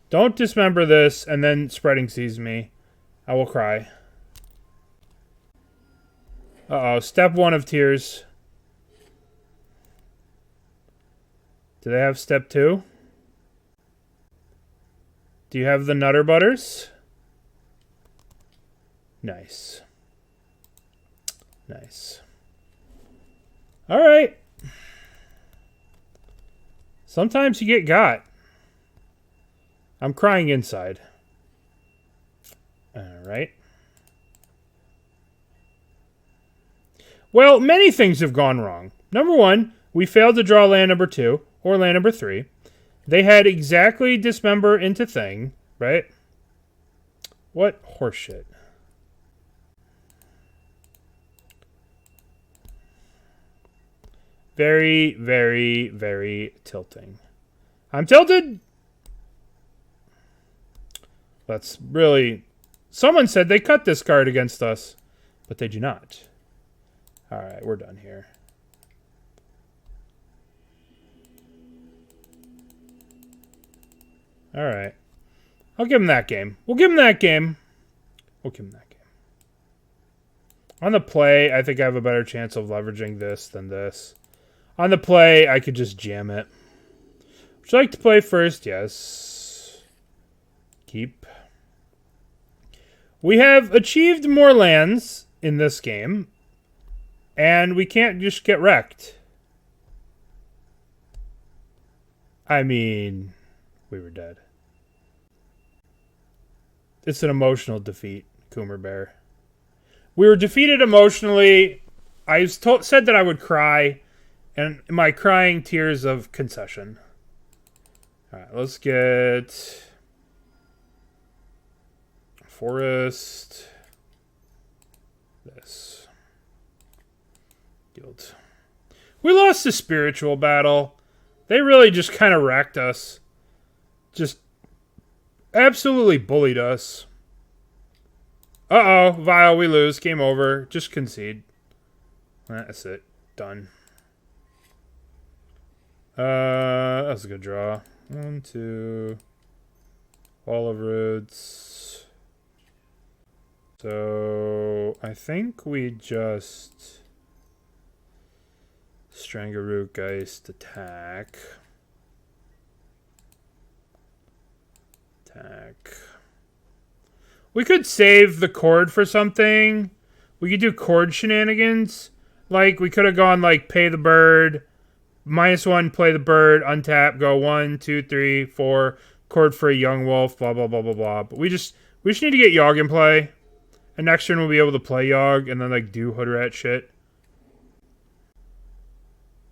Don't Dismember this and then Spreading Seas me. I will cry. Uh-oh. Step 1 of Tears. Do they have step 2? Do you have the Nutter Butters? Nice. Nice. All right. Sometimes you get got. I'm crying inside. All right. Well, many things have gone wrong. Number 1, we failed to draw land number 2 or land number 3. They had exactly Dismember into thing, right? What horseshit. Very, very, very tilting. I'm tilted. That's really... Someone said they cut this card against us, but they do not. Alright, we're done here. Alright. I'll give him that game. We'll give him that game. We'll give him that game. On the play, I think I have a better chance of leveraging this than this. On the play, I could just jam it. Would you like to play first? Yes. Keep. We have achieved more lands in this game, and we can't just get wrecked. I mean, we were dead. It's an emotional defeat, Coomer Bear. We were defeated emotionally. I said that I would cry, and my crying tears of concession. All right, let's get Forest. This. Guild. We lost the spiritual battle. They really just kind of wrecked us. Just absolutely bullied us. Uh-oh, Vial, we lose. Game over. Just concede. That's it. Done. That was a good draw. 1, 2. Wall of Roots. So, I think we just... Strangleroot Geist attack. We could save the Chord for something. We could do Chord shenanigans. Like, we could have gone, like, pay the bird. -1, play the bird, untap, go 1, 2, 3, 4. Chord for a Yawgmoth, blah, blah, blah, blah, blah. But we just need to get Yawg in play. And next turn we'll be able to play Yawg and then, like, do hood rat shit.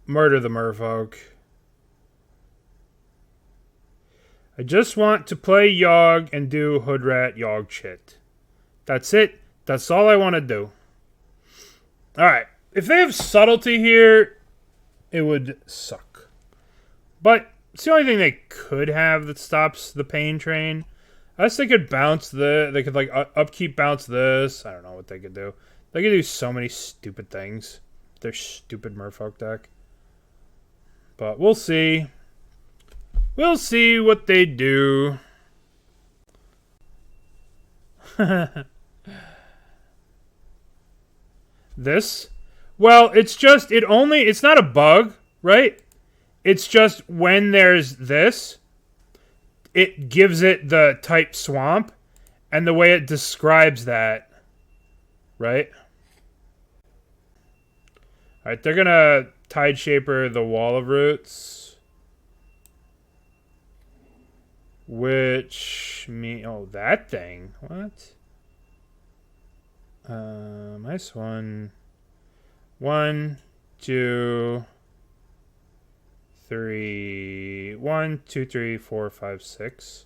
Murder the merfolk. I just want to play Yawg and do hood rat Yawg shit. That's it. That's all I want to do. Alright. If they have subtlety here, it would suck. But it's the only thing they could have that stops the pain train. I guess they could bounce they could like upkeep bounce this. I don't know what they could do. They could do so many stupid things. Their stupid merfolk deck. But we'll see. We'll see what they do. This? Well, it's just, it's not a bug, right? It's just when there's this, it gives it the type swamp, and the way it describes that, right? Alright, they're gonna Tide Shaper the Wall of Roots. Which mean, oh, that thing. What? Nice one. 1, 2, 3. 1, 2, 3, 4, 5, 6.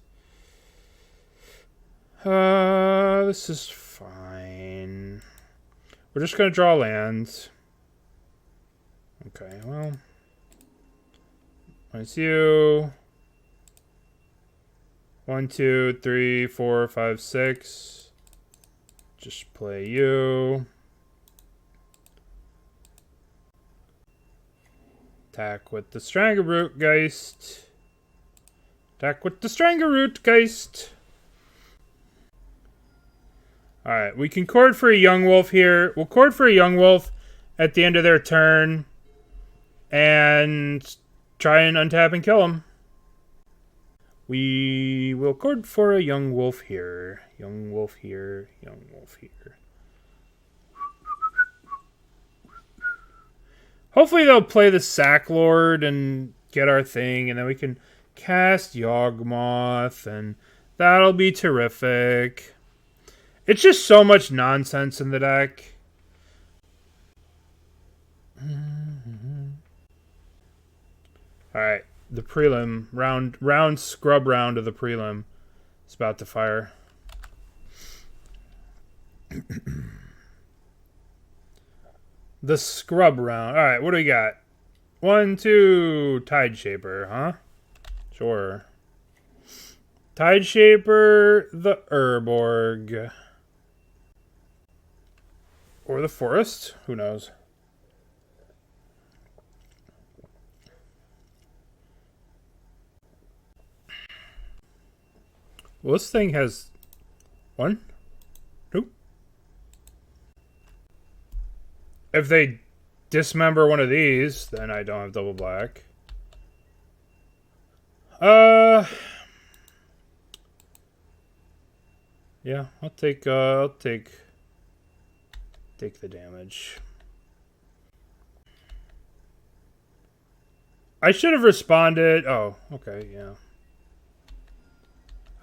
This is fine. We're just gonna draw lands. Okay, well. It's you. 1, 2, 3, 4, 5, 6. Just play you. Attack with the Strangleroot Geist. Attack with the Strangleroot Geist. Alright, we can chord for a Yawgmoth here. We'll chord for a Yawgmoth at the end of their turn. And try and untap and kill him. We will chord for a Yawgmoth here. Yawgmoth here. Yawgmoth here. Hopefully they'll play the Sack Lord and get our thing, and then we can cast Yawgmoth, and that'll be terrific. It's just so much nonsense in the deck. Alright, the prelim, round scrub round of the prelim is about to fire. The scrub round. Alright, what do we got? 1, 2, Tide Shaper, huh? Sure. Tide Shaper, the Urborg. Or the Forest, who knows? Well, this thing has 1, 2. If they dismember one of these, then I don't have double black. Yeah, I'll take the damage. I should have responded. Oh, okay, yeah.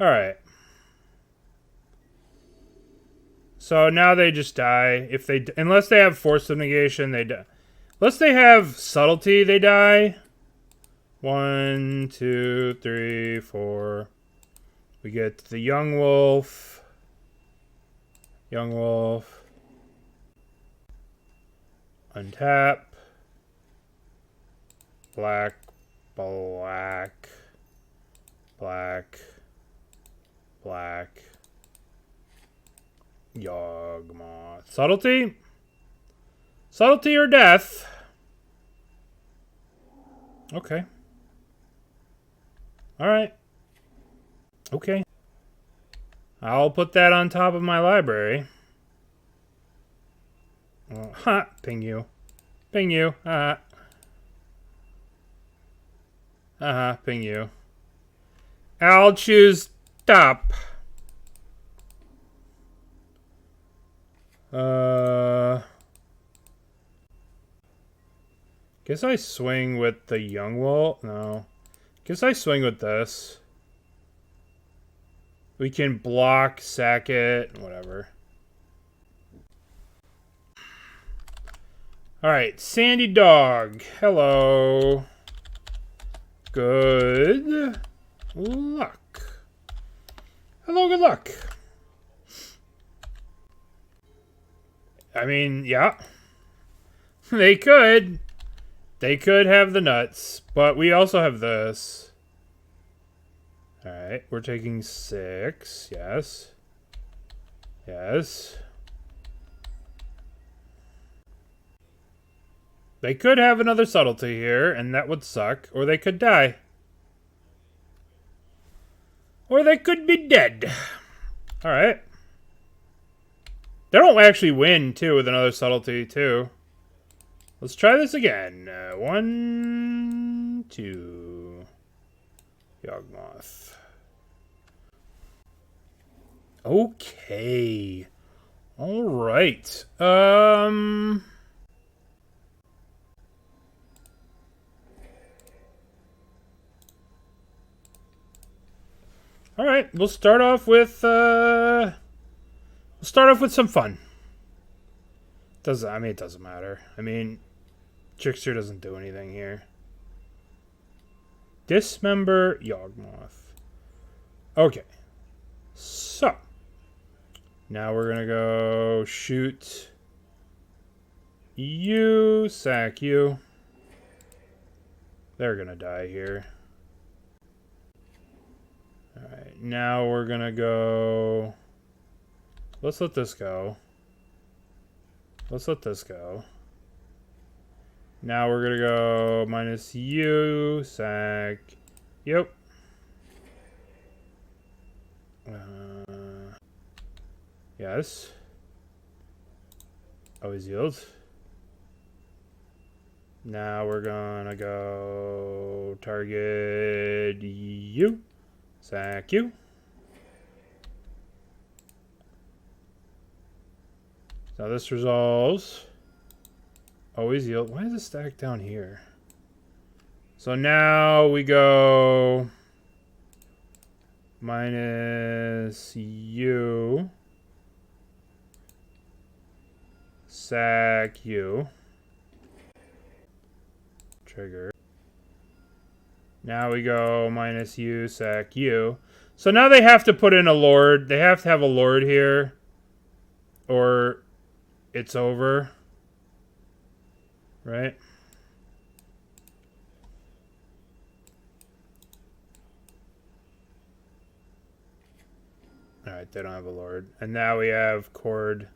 Alright. So now they just die. If they, unless they have Force of Negation, they die. Unless they have Subtlety, they die. 1, 2, 3, 4. We get the Yawgmoth. Yawgmoth. Untap. Black. Black. Black. Black. Yawgmoth. Subtlety? Subtlety or death? Okay. Alright. Okay. I'll put that on top of my library. Ha! Ping you. Ping you. Ping you. I'll choose stop. Guess I swing with the Yawgmoth. No. Guess I swing with this. We can block, sack it, whatever. Alright, Sandy Dog. Hello. Good luck. Hello, good luck. I mean, yeah. They could. They could have the nuts, but we also have this. Alright, we're taking 6. Yes. Yes. They could have another Subtlety here, and that would suck. Or they could die. Or they could be dead. Alright. They don't actually win, too, with another subtlety, too. Let's try this again. 1, 2. Yawgmoth. Okay. Alright. Alright, we'll start off with some fun. It doesn't matter. I mean, Trickster doesn't do anything here. Dismember Yawgmoth. Okay. So, now we're gonna go shoot you, sack you. They're gonna die here. Alright, now we're gonna go... Let's let this go. Let's let this go. Now we're gonna go minus you, sack. Yep. Yes. Always yield. Now we're gonna go target you. Sack you. Now this resolves. Always yield. Why is it stacked down here? So now we go minus you. Sack you. Trigger. Now we go minus you, sack you. So now they have to put in a lord. They have to have a lord here. Or it's over. Right? Alright, they don't have a lord. And now we have Chord.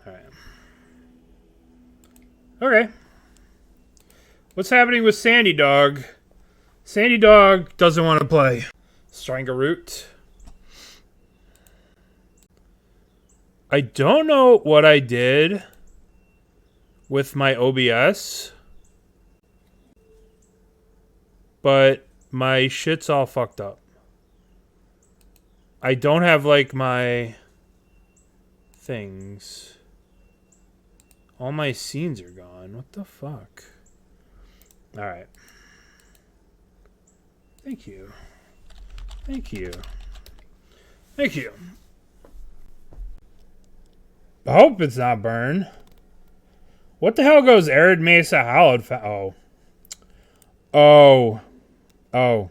Alright. Okay. What's happening with Sandy Dog? Sandy Dog doesn't want to play. Strangleroot. I don't know what I did with my OBS, but my shit's all fucked up. I don't have, like, my things. All my scenes are gone. What the fuck? Alright. Thank you. Thank you. Thank you. I hope it's not burn. What the hell goes Arid Mesa Hallowed Oh. Oh. Oh.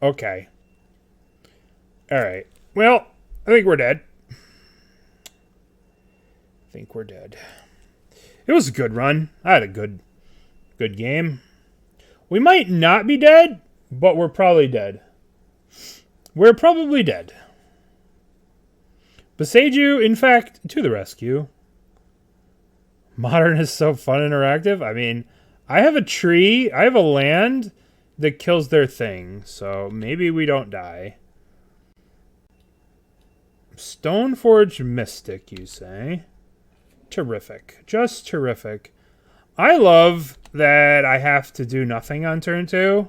Okay. Alright. Well, I think we're dead. I think we're dead. It was a good run. I had a good game. We might not be dead, but we're probably dead. We're probably dead. Boseiju, in fact, to the rescue. Modern is so fun and interactive. I mean, I have a tree. I have a land that kills their thing. So maybe we don't die. Stoneforge Mystic, you say? Terrific. Just terrific. I love that I have to do nothing on turn 2.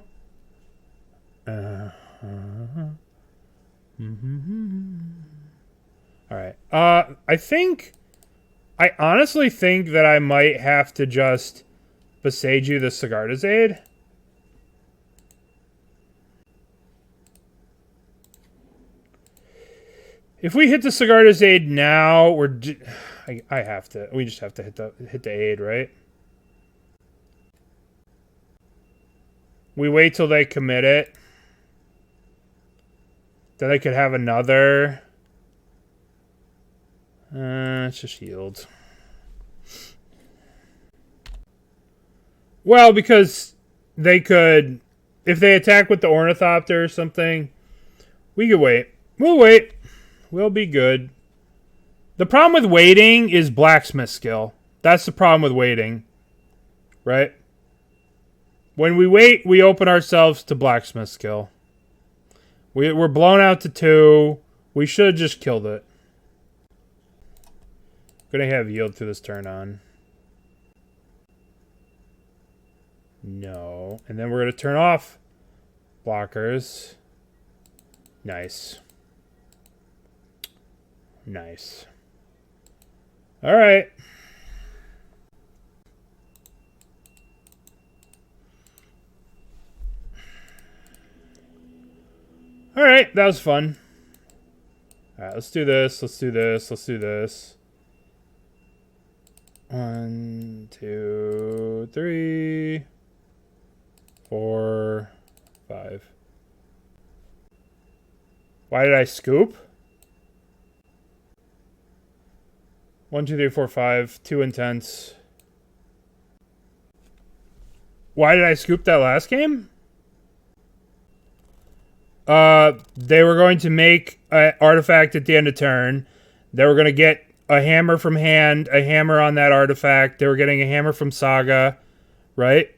Alright. I honestly think that I might have to just Boseiju the Sigardazade. If we hit the Sigardazade now, I have to. We just have to hit the aid, right? We wait till they commit it. Then I could have another. It's just yield. Well, because they could, if they attack with the Ornithopter or something, we could wait. We'll wait. We'll be good. The problem with waiting is blacksmith skill. That's the problem with waiting. Right? When we wait, we open ourselves to blacksmith skill. We're blown out to 2. We should have just killed it. Gonna have yield through this turn on. No. And then we're gonna turn off blockers. Nice. Nice. Alright. Alright, that was fun. Alright, let's do this, let's do this, let's do this. 1, 2, 3, 4, 5. Why did I scoop? 1, 2, 3, 4, 5. 2 intense. Why did I scoop that last game? They were going to make an artifact at the end of turn. They were going to get a hammer from hand, a hammer on that artifact. They were getting a hammer from Saga, right?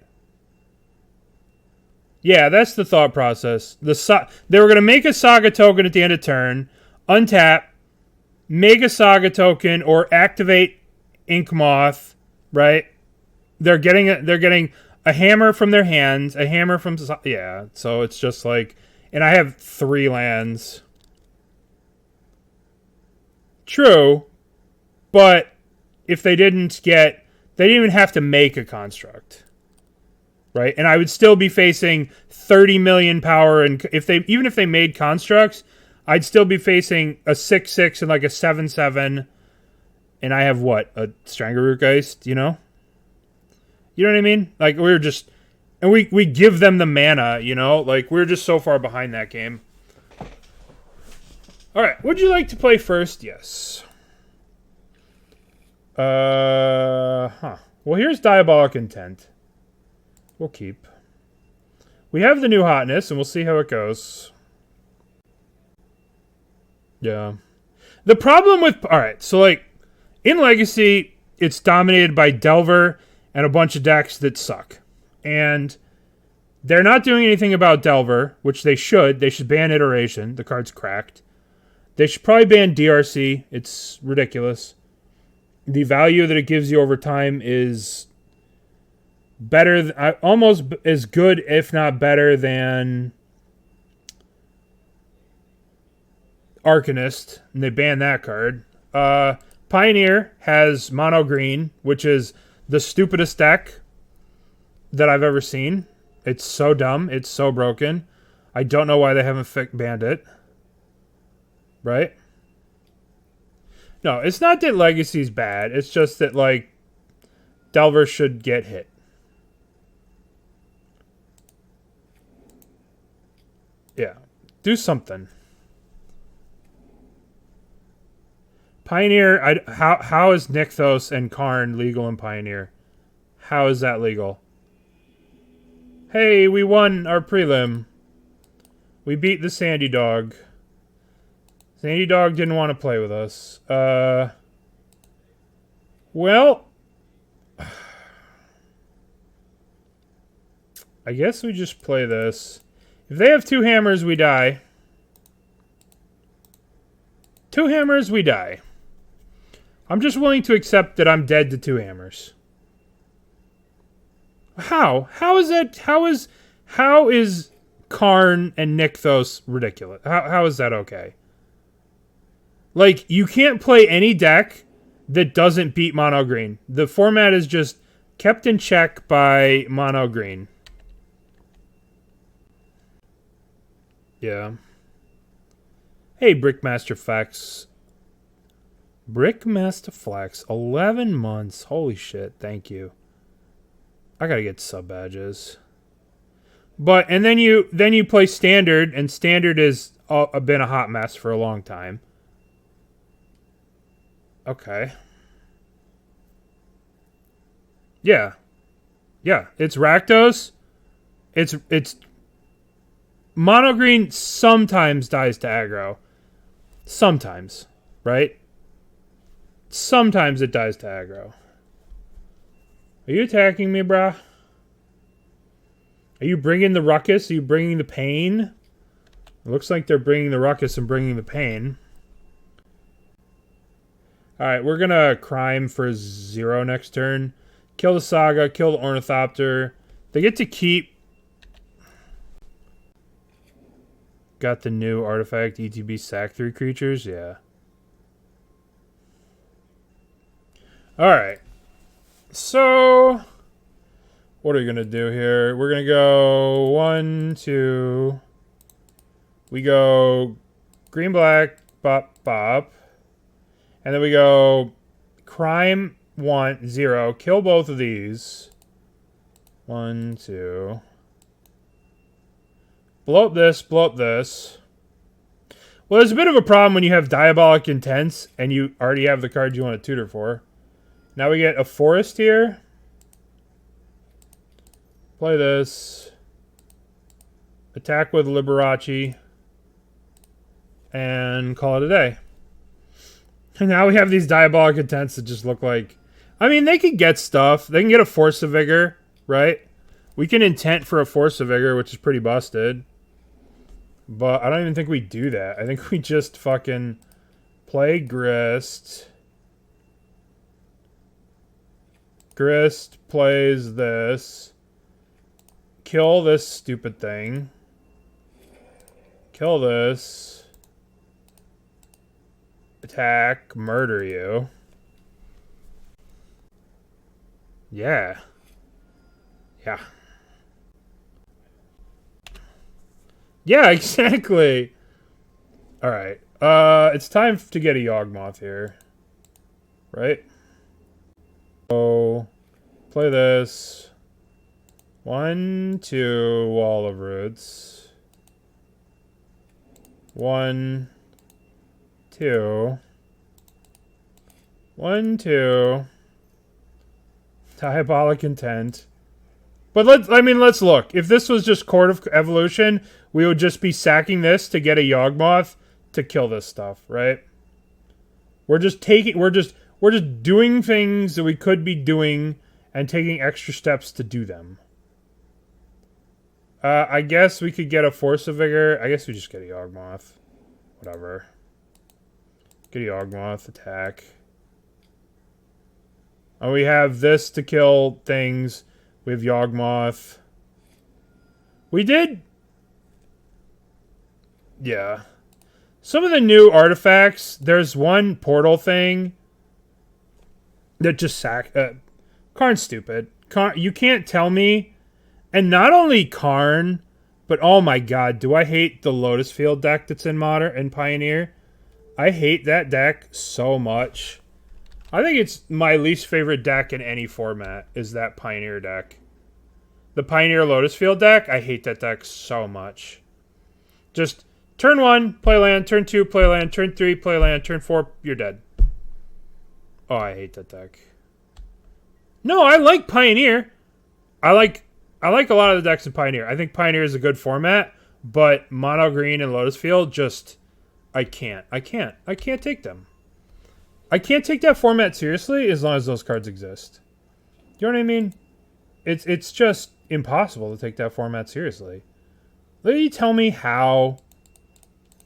Yeah, that's the thought process. They were going to make a Saga token at the end of turn, untap, make a Saga token, or activate Yawgmoth, right? They're getting a hammer from their hands, a hammer from... Yeah, so it's just like... And I have 3 lands. True, but if they didn't get... They didn't even have to make a construct. Right? And I would still be facing 30 million power, and even if they made constructs, I'd still be facing a 6/6 and like a 7/7, and I have what? A Strangleroot Geist, you know? You know what I mean? Like, we're just... And we give them the mana, you know? Like, we're just so far behind that game. Alright, would you like to play first? Yes. Well, here's Diabolic Intent. We'll keep. We have the new hotness, and we'll see how it goes. Yeah. The problem with... Alright, so, like, in Legacy, it's dominated by Delver and a bunch of decks that suck. And they're not doing anything about Delver, which they should. They should ban Iteration. The card's cracked. They should probably ban DRC. It's ridiculous. The value that it gives you over time is better, almost as good, if not better, than Arcanist. And they banned that card. Pioneer has mono green, which is the stupidest deck that I've ever seen. It's so dumb. It's so broken. I don't know why they haven't banned it. Right? No, it's not that Legacy's bad. It's just that, like, Delver should get hit. Yeah. Do something. Pioneer, how is Nykthos and Karn legal in Pioneer? How is that legal? Hey, we won our prelim. We beat the Sandy Dog. Sandy Dog didn't want to play with us. Well, I guess we just play this. If they have 2 hammers, we die. 2 hammers, we die. I'm just willing to accept that I'm dead to 2 hammers. How? How is that? How is Karn and Nykthos ridiculous? How is that okay? Like, you can't play any deck that doesn't beat mono green. The format is just kept in check by mono green. Yeah. Hey, Brickmaster Flex. Brickmaster Flex. 11 months. Holy shit. Thank you. I gotta get sub badges. But, and then you play Standard, and Standard has been a hot mess for a long time. Okay. Yeah. Yeah, it's Rakdos. It's mono green sometimes dies to aggro. Sometimes, right? Sometimes it dies to aggro. Are you attacking me, brah? Are you bringing the ruckus? Are you bringing the pain? It looks like they're bringing the ruckus and bringing the pain. Alright, we're gonna crime for 0 next turn. Kill the Saga, kill the Ornithopter. They get to keep... Got the new artifact, ETB sack 3 creatures? Yeah. Alright. So... What are we gonna do here? We're gonna go 1, 2... We go green, black, bop, bop. And then we go crime 1, 0. Kill both of these. 1, 2. Blow up this, blow up this. Well, there's a bit of a problem when you have Diabolic Intents and you already have the card you want to tutor for. Now we get a forest here. Play this. Attack with Liberace. And call it a day. And now we have these Diabolic Intents that just look like... I mean, they could get stuff. They can get a Force of Vigor, right? We can intent for a Force of Vigor, which is pretty busted. But I don't even think we do that. I think we just fucking play Grist. Grist plays this. Kill this stupid thing. Kill this. Attack. Murder you. Yeah. Yeah. Yeah, exactly. Alright. It's time to get a Yawgmoth here. Right? So, play this. 1, 2, Wall of Roots. 1, 2. 1, 2. Diabolic Intent. But let's look. If this was just Chord of Evolution, we would just be sacking this to get a Yawgmoth to kill this stuff, right? We're just doing things that we could be doing and taking extra steps to do them. I guess we could get a Force of Vigor. I guess we just get a Yawgmoth. Whatever. Get a Yawgmoth, attack. And we have this to kill things. We have Yawgmoth. We did... Yeah. Some of the new artifacts, there's one portal thing that just Karn's stupid. You can't tell me. And not only Karn, but oh my god, do I hate the Lotus Field deck that's in Modern and Pioneer. I hate that deck so much. I think it's my least favorite deck in any format is that Pioneer deck. The Pioneer Lotus Field deck, I hate that deck so much. Just turn 1, play land, turn 2, play land, turn 3, play land, turn 4, you're dead. Oh, I hate that deck. No, I like Pioneer. I like a lot of the decks in Pioneer. I think Pioneer is a good format, but Mono Green and Lotus Field just I can't take them. I can't take that format seriously as long as those cards exist. You know what I mean? It's just impossible to take that format seriously. Let you tell me how.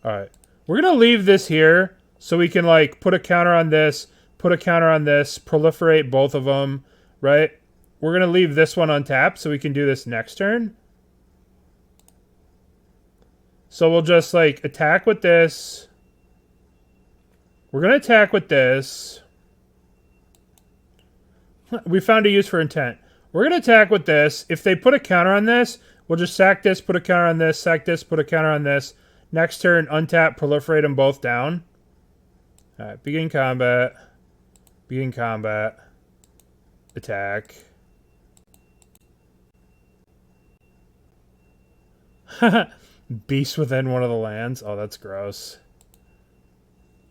Alright. We're going to leave this here so we can, like, put a counter on this, put a counter on this, proliferate both of them, right? We're going to leave this one untapped so we can do this next turn. So we'll just, like, attack with this. We're going to attack with this. We found a use for intent. We're going to attack with this. If they put a counter on this, we'll just sack this, put a counter on this, sack this, put a counter on this. Next turn, untap, proliferate them both down. Alright, begin combat. Begin combat. Attack. Beast within one of the lands. Oh, that's gross.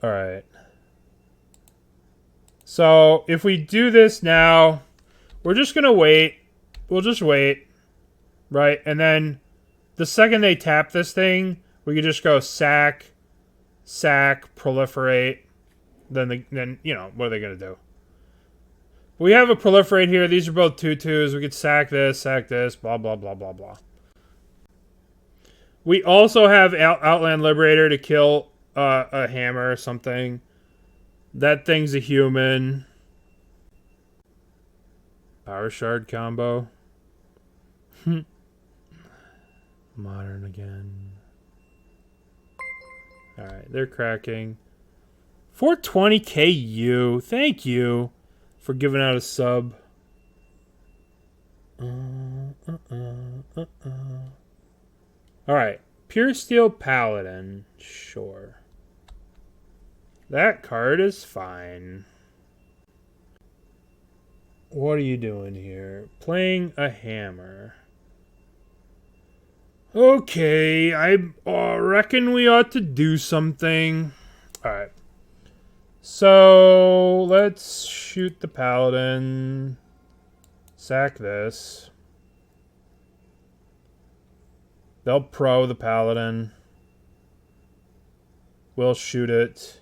Alright. So, if we do this now, we're just going to wait. We'll just wait. Right? And then, the second they tap this thing, we could just go sack, proliferate. Then you know, what are they going to do? We have a proliferate here. These are both 2/2s. We could sack this, blah, blah, blah, blah, blah. We also have Outland Liberator to kill a hammer or something. That thing's a human. Power Shard combo. Modern again. Alright, they're cracking. 420k. Thank you for giving out a sub. Alright. Pure Steel Paladin. Sure. That card is fine. What are you doing here? Playing a hammer. Okay, I reckon we ought to do something. Alright. So, let's shoot the Paladin. Sack this. They'll pro the Paladin. We'll shoot it.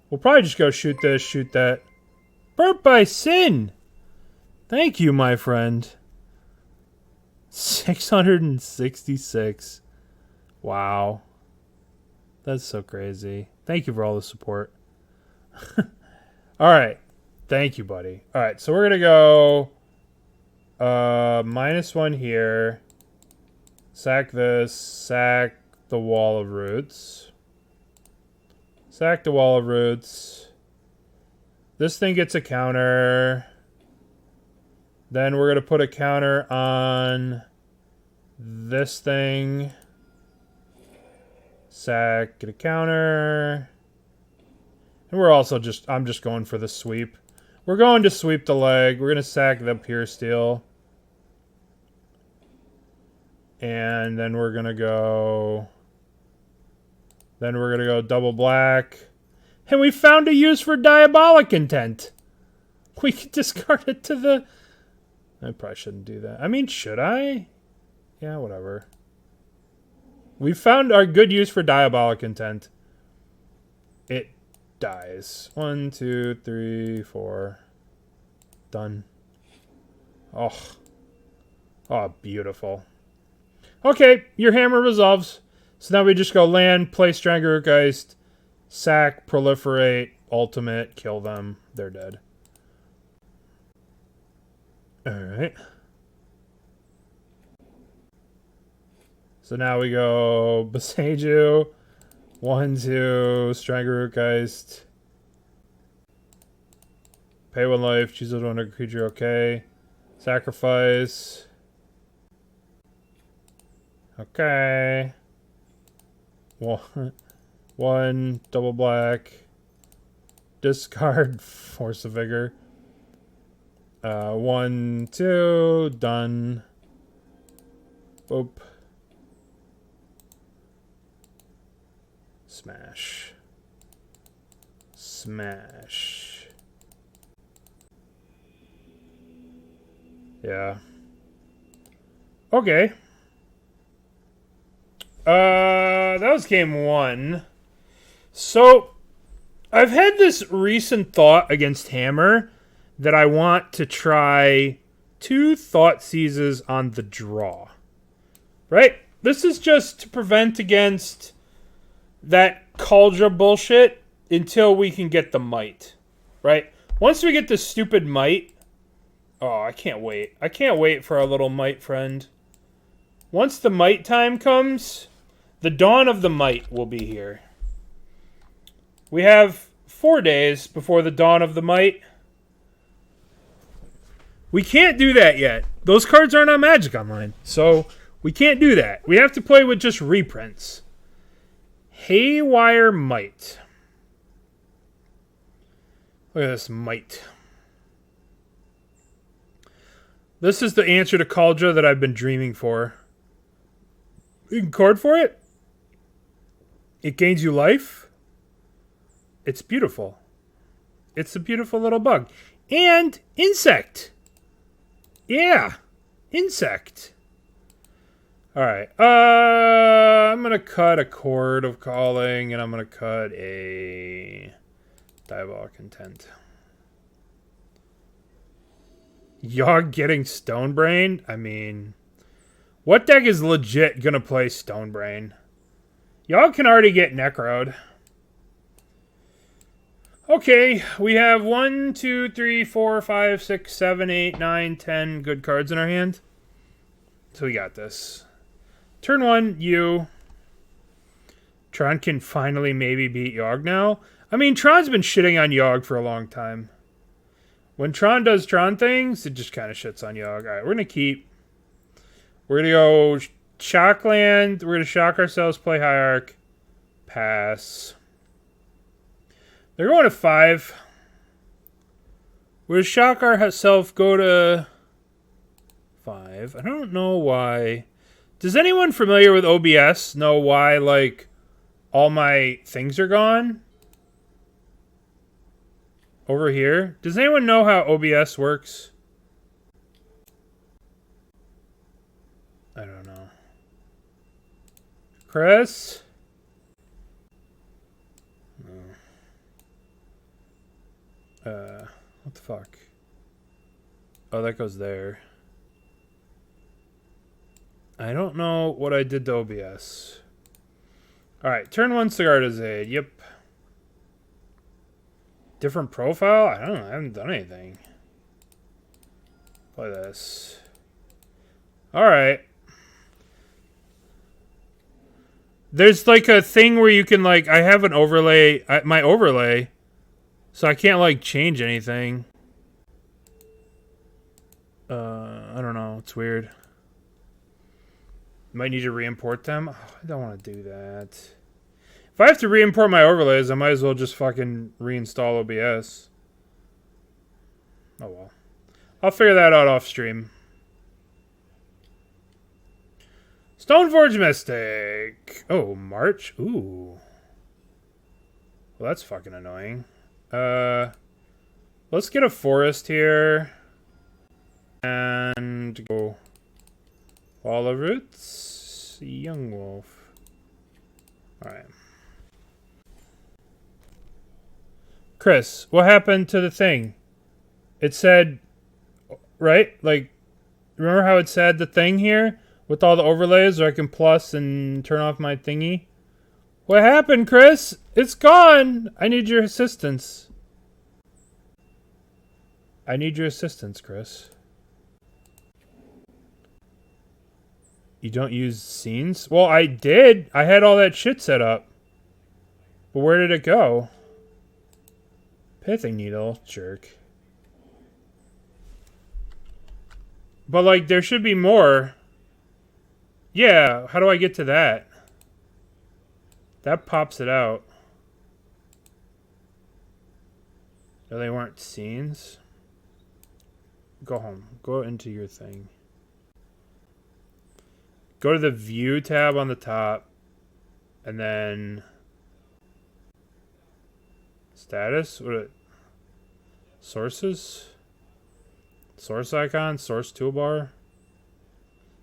We'll probably just go shoot this, shoot that. Burnt by Sin! Thank you, my friend. 666. Wow. That's so crazy. Thank you for all the support. Alright. Thank you, buddy. Alright, so we're gonna go... -1 here. Sack this. Sack the Wall of Roots. Sack the Wall of Roots. This thing gets a counter. Then we're going to put a counter on this thing. Sack, get a counter. And we're also just, I'm just going for the sweep. We're going to sweep the leg. We're going to sack the Pure Steel. And then we're going to go... Then we're going to go double black. And we found a use for Diabolic Intent. We could discard it to the... I probably shouldn't do that. I mean, should I? Yeah, whatever. We found our good use for Diabolic Intent. It dies. 1, 2, 3, 4. Done. Oh. Oh, beautiful. Okay, your hammer resolves. So now we just go land, play Strangleroot Geist, sack, proliferate, ultimate, kill them. They're dead. Alright. So now we go Boseiju, 1, 2, Strangleroot Geist. Pay 1 life, choose a one creature, okay. Sacrifice. Okay. 1, double black. Discard Force of Vigor. 1, 2, done. Boop. Smash. Smash. Yeah. Okay. That was game 1. So, I've had this recent thought against Hammer that I want to try 2 Thoughtseizes on the draw. Right? This is just to prevent against that Cauldron bullshit until we can get the Might. Right? Once we get the stupid Might... Oh, I can't wait. I can't wait for our little Might friend. Once the Might time comes, the dawn of the Might will be here. We have 4 days before the dawn of the Might. We can't do that yet. Those cards aren't on Magic Online, so we can't do that. We have to play with just reprints. Haywire Might. Look at this Might. This is the answer to Kaldra that I've been dreaming for. You can chord for it. It gains you life. It's beautiful. It's a beautiful little bug. And insect. Yeah. Insect. Alright. I'm going to cut a Chord of Calling, and I'm going to cut a Diabolic Intent. Yawg getting Stonebrain? I mean, what deck is legit going to play Stonebrain? Yawg can already get Necroed. Okay, we have 1, 2, 3, 4, 5, 6, 7, 8, 9, 10 good cards in our hand. So we got this. Turn 1, you. Thran can finally maybe beat Yawg now. I mean, Thran's been shitting on Yawg for a long time. When Thran does Thran things, it just kind of shits on Yawg. Alright, we're going to keep. We're going to go shock land. We're going to shock ourselves, play Hierarch. Pass. They're going to 5. We'll shock ourselves, go to 5. I don't know why. Does anyone familiar with OBS know why, like, all my things are gone? Over here. Does anyone know how OBS works? I don't know. Chris? What the fuck? Oh, that goes there. I don't know what I did to OBS. Alright, turn 1 Cigar to Zaid. Yep. Different profile? I don't know. I haven't done anything. Play this. Alright. There's like a thing where you can like... I have an overlay... my overlay... So I can't, like, change anything. I don't know. It's weird. Might need to re-import them. Oh, I don't want to do that. If I have to re-import my overlays, I might as well just fucking reinstall OBS. Oh, well. I'll figure that out off stream. Stoneforge Mystic. Oh, March? Ooh. Well, that's fucking annoying. Let's get a forest here. And go Wall of Roots, Yawgmoth. Alright. Chris, what happened to the thing? It said, right? Like, remember how it said the thing here? With all the overlays where I can plus and turn off my thingy? What happened, Chris? It's gone! I need your assistance. I need your assistance, Chris. You don't use scenes? Well, I did. I had all that shit set up. But where did it go? Pithing Needle. Jerk. But, like, there should be more. Yeah, how do I get to that? That pops it out. No, they weren't scenes. Go home. Go into your thing. Go to the View tab on the top. And then... Status? What? Sources? Source icon? Source toolbar?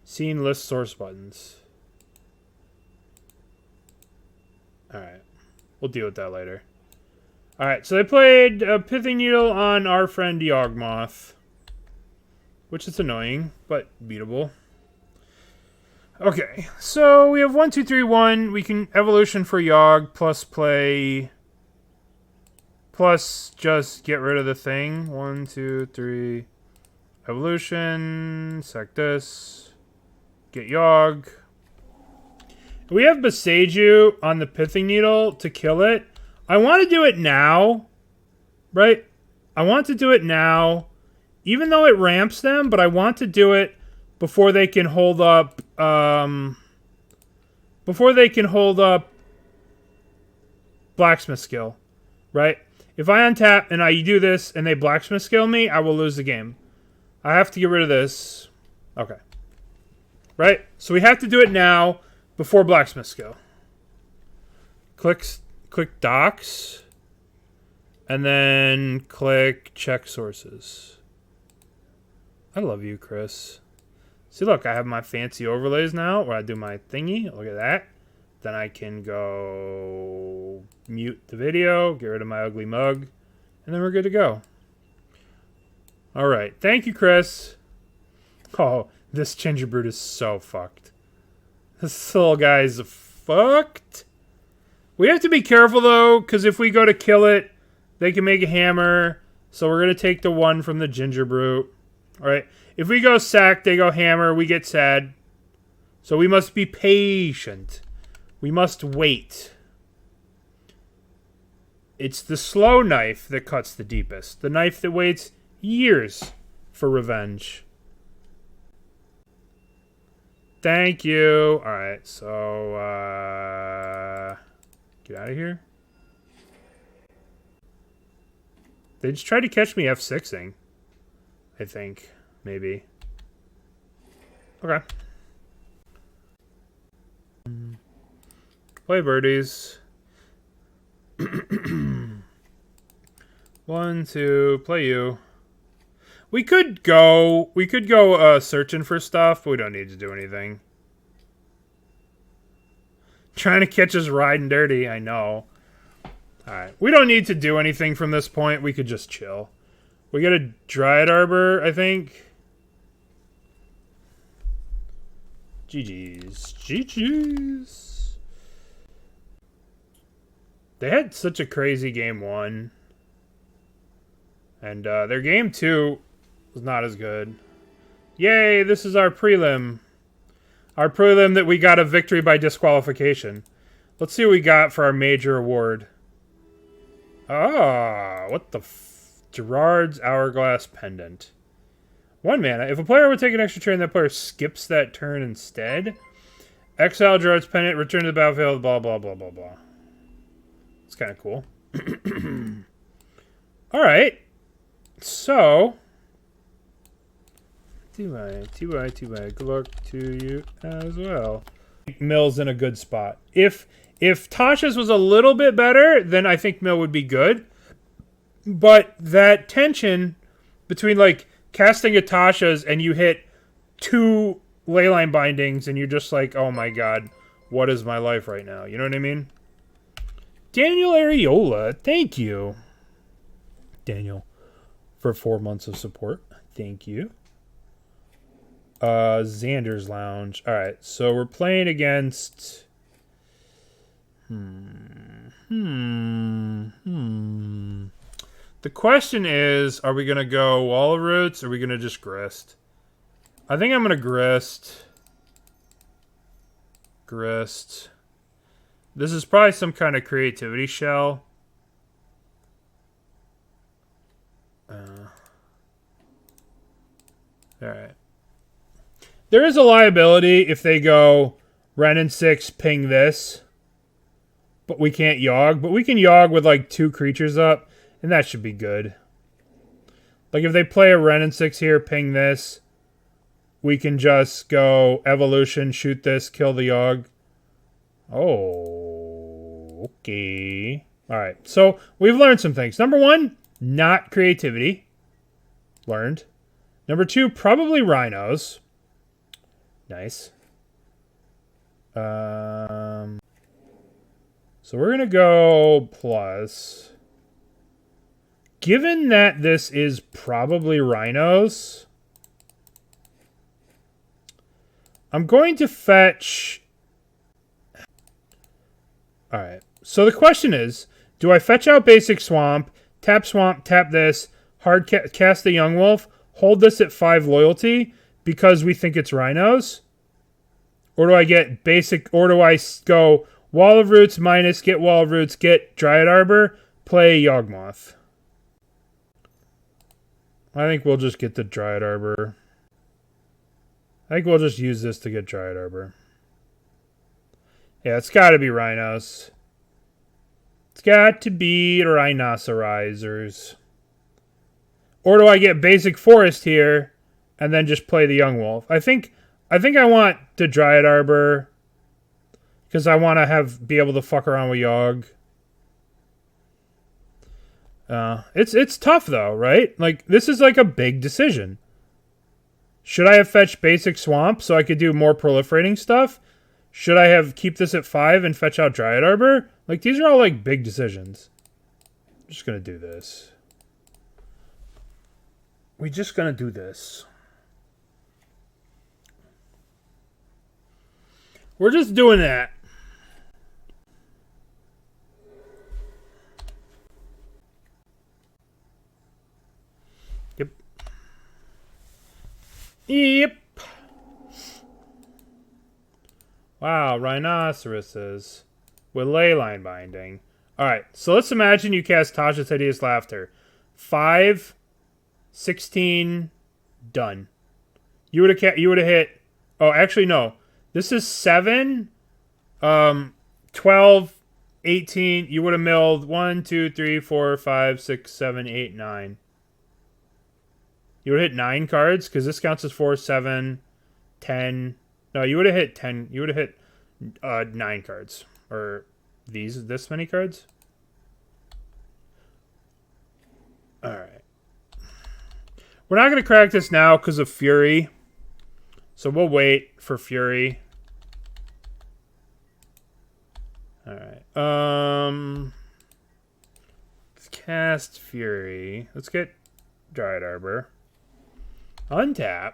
Scene list source buttons. Alright. We'll deal with that later. Alright, so they played a Pithing Needle on our friend Yawgmoth. Which is annoying, but beatable. Okay, so we have 1, 2, 3, 1. We can evolution for Yawg plus play... Plus just get rid of the thing. 1, 2, 3. Evolution. Sack this. Get Yawg. We have Boseiju on the Pithing Needle to kill it. I want to do it now. Right? I want to do it now. Even though it ramps them, but I want to do it before they can hold up... before they can hold up... Blacksmith skill. Right? If I untap and I do this and they Blacksmith skill me, I will lose the game. I have to get rid of this. Okay. Right? So we have to do it now... Before Blacksmith skill. Click Docs. And then click Check Sources. I love you, Chris. See, look, I have my fancy overlays now where I do my thingy. Look at that. Then I can go mute the video, get rid of my ugly mug, and then we're good to go. All right. Thank you, Chris. Oh, this Gingerbread is so fucked. This little guy's fucked. We have to be careful, though, because if we go to kill it, they can make a hammer. So we're going to take the 1 from the Ginger Brute. All right. If we go sack, they go hammer, we get sad. So we must be patient. We must wait. It's the slow knife that cuts the deepest. The knife that waits years for revenge. Thank you. All right, so get out of here. They just tried to catch me F6ing. I think, maybe. Okay. Play birdies. 1, 2, play you. We could go searching for stuff, but we don't need to do anything. Trying to catch us riding dirty, I know. Alright, we don't need to do anything from this point. We could just chill. We got a Dryad Arbor, I think. GG's. GG's. They had such a crazy game 1. And their game 2 was not as good. Yay, this is our prelim. Our prelim that we got a victory by disqualification. Let's see what we got for our major award. Ah, what the f... Gerard's Hourglass Pendant. 1 mana. If a player would take an extra turn, that player skips that turn instead. Exile Gerard's Pendant, return to the battlefield, blah, blah, blah, blah, blah. It's kind of cool. Alright. So... TY. Good luck to you as well. Mill's in a good spot. If Tasha's was a little bit better, then I think Mill would be good. But that tension between, like, casting a Tasha's and you hit 2 Leyline Bindings and you're just like, oh my god, what is my life right now? You know what I mean? Daniel Areola, thank you. Daniel, for 4 months of support. Thank you. Xander's Lounge. Alright, so we're playing against... The question is, are we going to go Wall of Roots or are we going to just Grist? I think I'm going to Grist. Grist. This is probably some kind of creativity shell. Alright. There is a liability if they go Ren and 6, ping this. But we can't Yawg. But we can Yawg with like 2 creatures up. And that should be good. Like if they play a Ren and 6 here, ping this. We can just go Evolution, shoot this, kill the Yawg. Oh, okay. Alright, so we've learned some things. Number 1, not creativity. Learned. Number 2, probably rhinos. Nice. So we're going to go plus. Given that this is probably rhinos, I'm going to fetch... Alright, so the question is, do I fetch out basic swamp, tap this, hard cast the Yawgmoth, hold this at 5 loyalty because we think it's rhinos? Or do I get basic, or do I go Wall of Roots minus, get Wall of Roots, get Dryad Arbor, play Yawgmoth? I think we'll just get the Dryad Arbor. I think we'll just use this to get Dryad Arbor. Yeah, it's got to be rhinos. It's got to be rhinocerizers. Or do I get basic forest here and then just play the Yawgmoth? I think I want the Dryad Arbor because I want to be able to fuck around with Yawg. It's tough though, right? Like this is like a big decision. Should I have fetched basic swamp so I could do more proliferating stuff? Should I have keep this at 5 and fetch out Dryad Arbor? Like these are all like big decisions. I'm just gonna do this. We're just gonna do this. We're just doing that. Yep. Wow, rhinoceroses with leyline binding. Alright, so let's imagine you cast Tasha's Hideous Laughter. 5, 16, done. You would have hit... Oh, actually, no. This is 7, 12, 18. You would have milled 1, 2, 3, 4, 5, 6, 7, 8, 9. You would have hit 9 cards, because this counts as 4, 7, 10. No, you would have hit 10. You would have hit 9 cards. Or this many cards? Alright. We're not going to crack this now because of Fury. So we'll wait for Fury. Alright. Let's cast Fury. Let's get Dryad Arbor. Untap.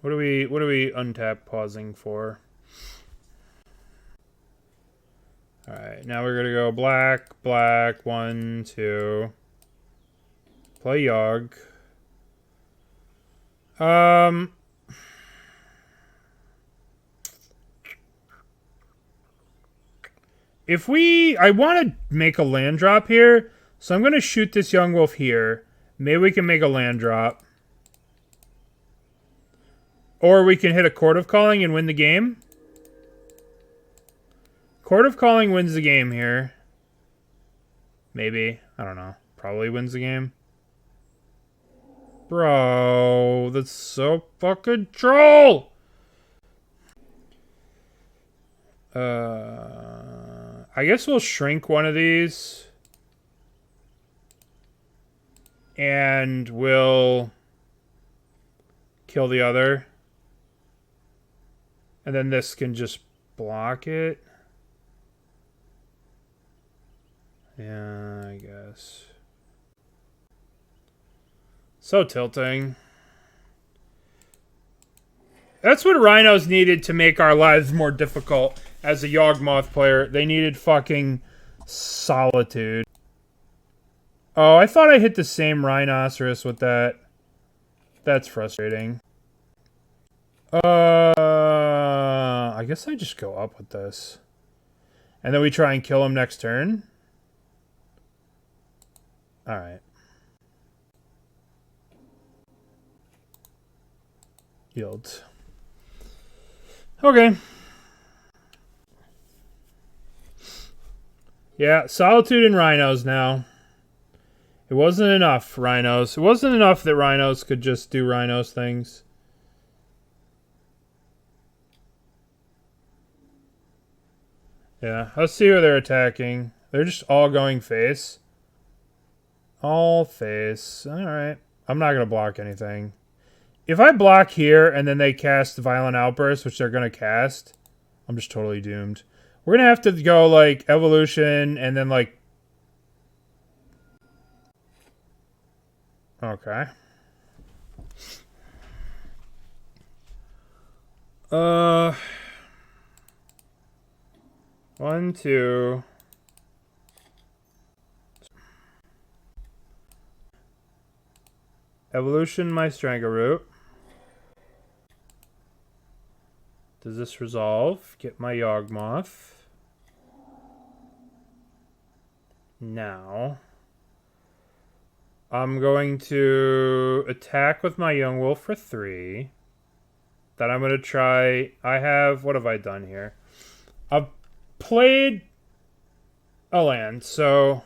What are we untap pausing for? Alright, now we're gonna go black, 1, 2. Play Yawg. I want to make a land drop here, so I'm gonna shoot this Yawgmoth here. Maybe we can make a land drop. Or we can hit a Chord of Calling and win the game. Chord of Calling wins the game here. Maybe. I don't know. Probably wins the game. Bro, that's so fucking troll! I guess we'll shrink one of these. And we'll kill the other. And then this can just block it. Yeah, I guess. So tilting. That's what rhinos needed to make our lives more difficult as a Yawgmoth player. They needed fucking solitude. Oh, I thought I hit the same rhinoceros with that. That's frustrating. I guess I just go up with this. And then we try and kill him next turn. Alright. Yields. Okay. Yeah, Solitude and Rhinos now. It wasn't enough, Rhinos. It wasn't enough that Rhinos could just do Rhinos things. Yeah, let's see who they're attacking. They're just all going face. All face. Alright. I'm not going to block anything. If I block here and then they cast Violent Outburst, which they're going to cast, I'm just totally doomed. We're going to have to go, like, Evolution and then, like... Okay. 1, 2... Evolution my Strangleroot. Does this resolve? Get my Yawgmoth. Now, I'm going to attack with my Young Wolf for 3. Then I'm going to try... what have I done here? I've played a land, so...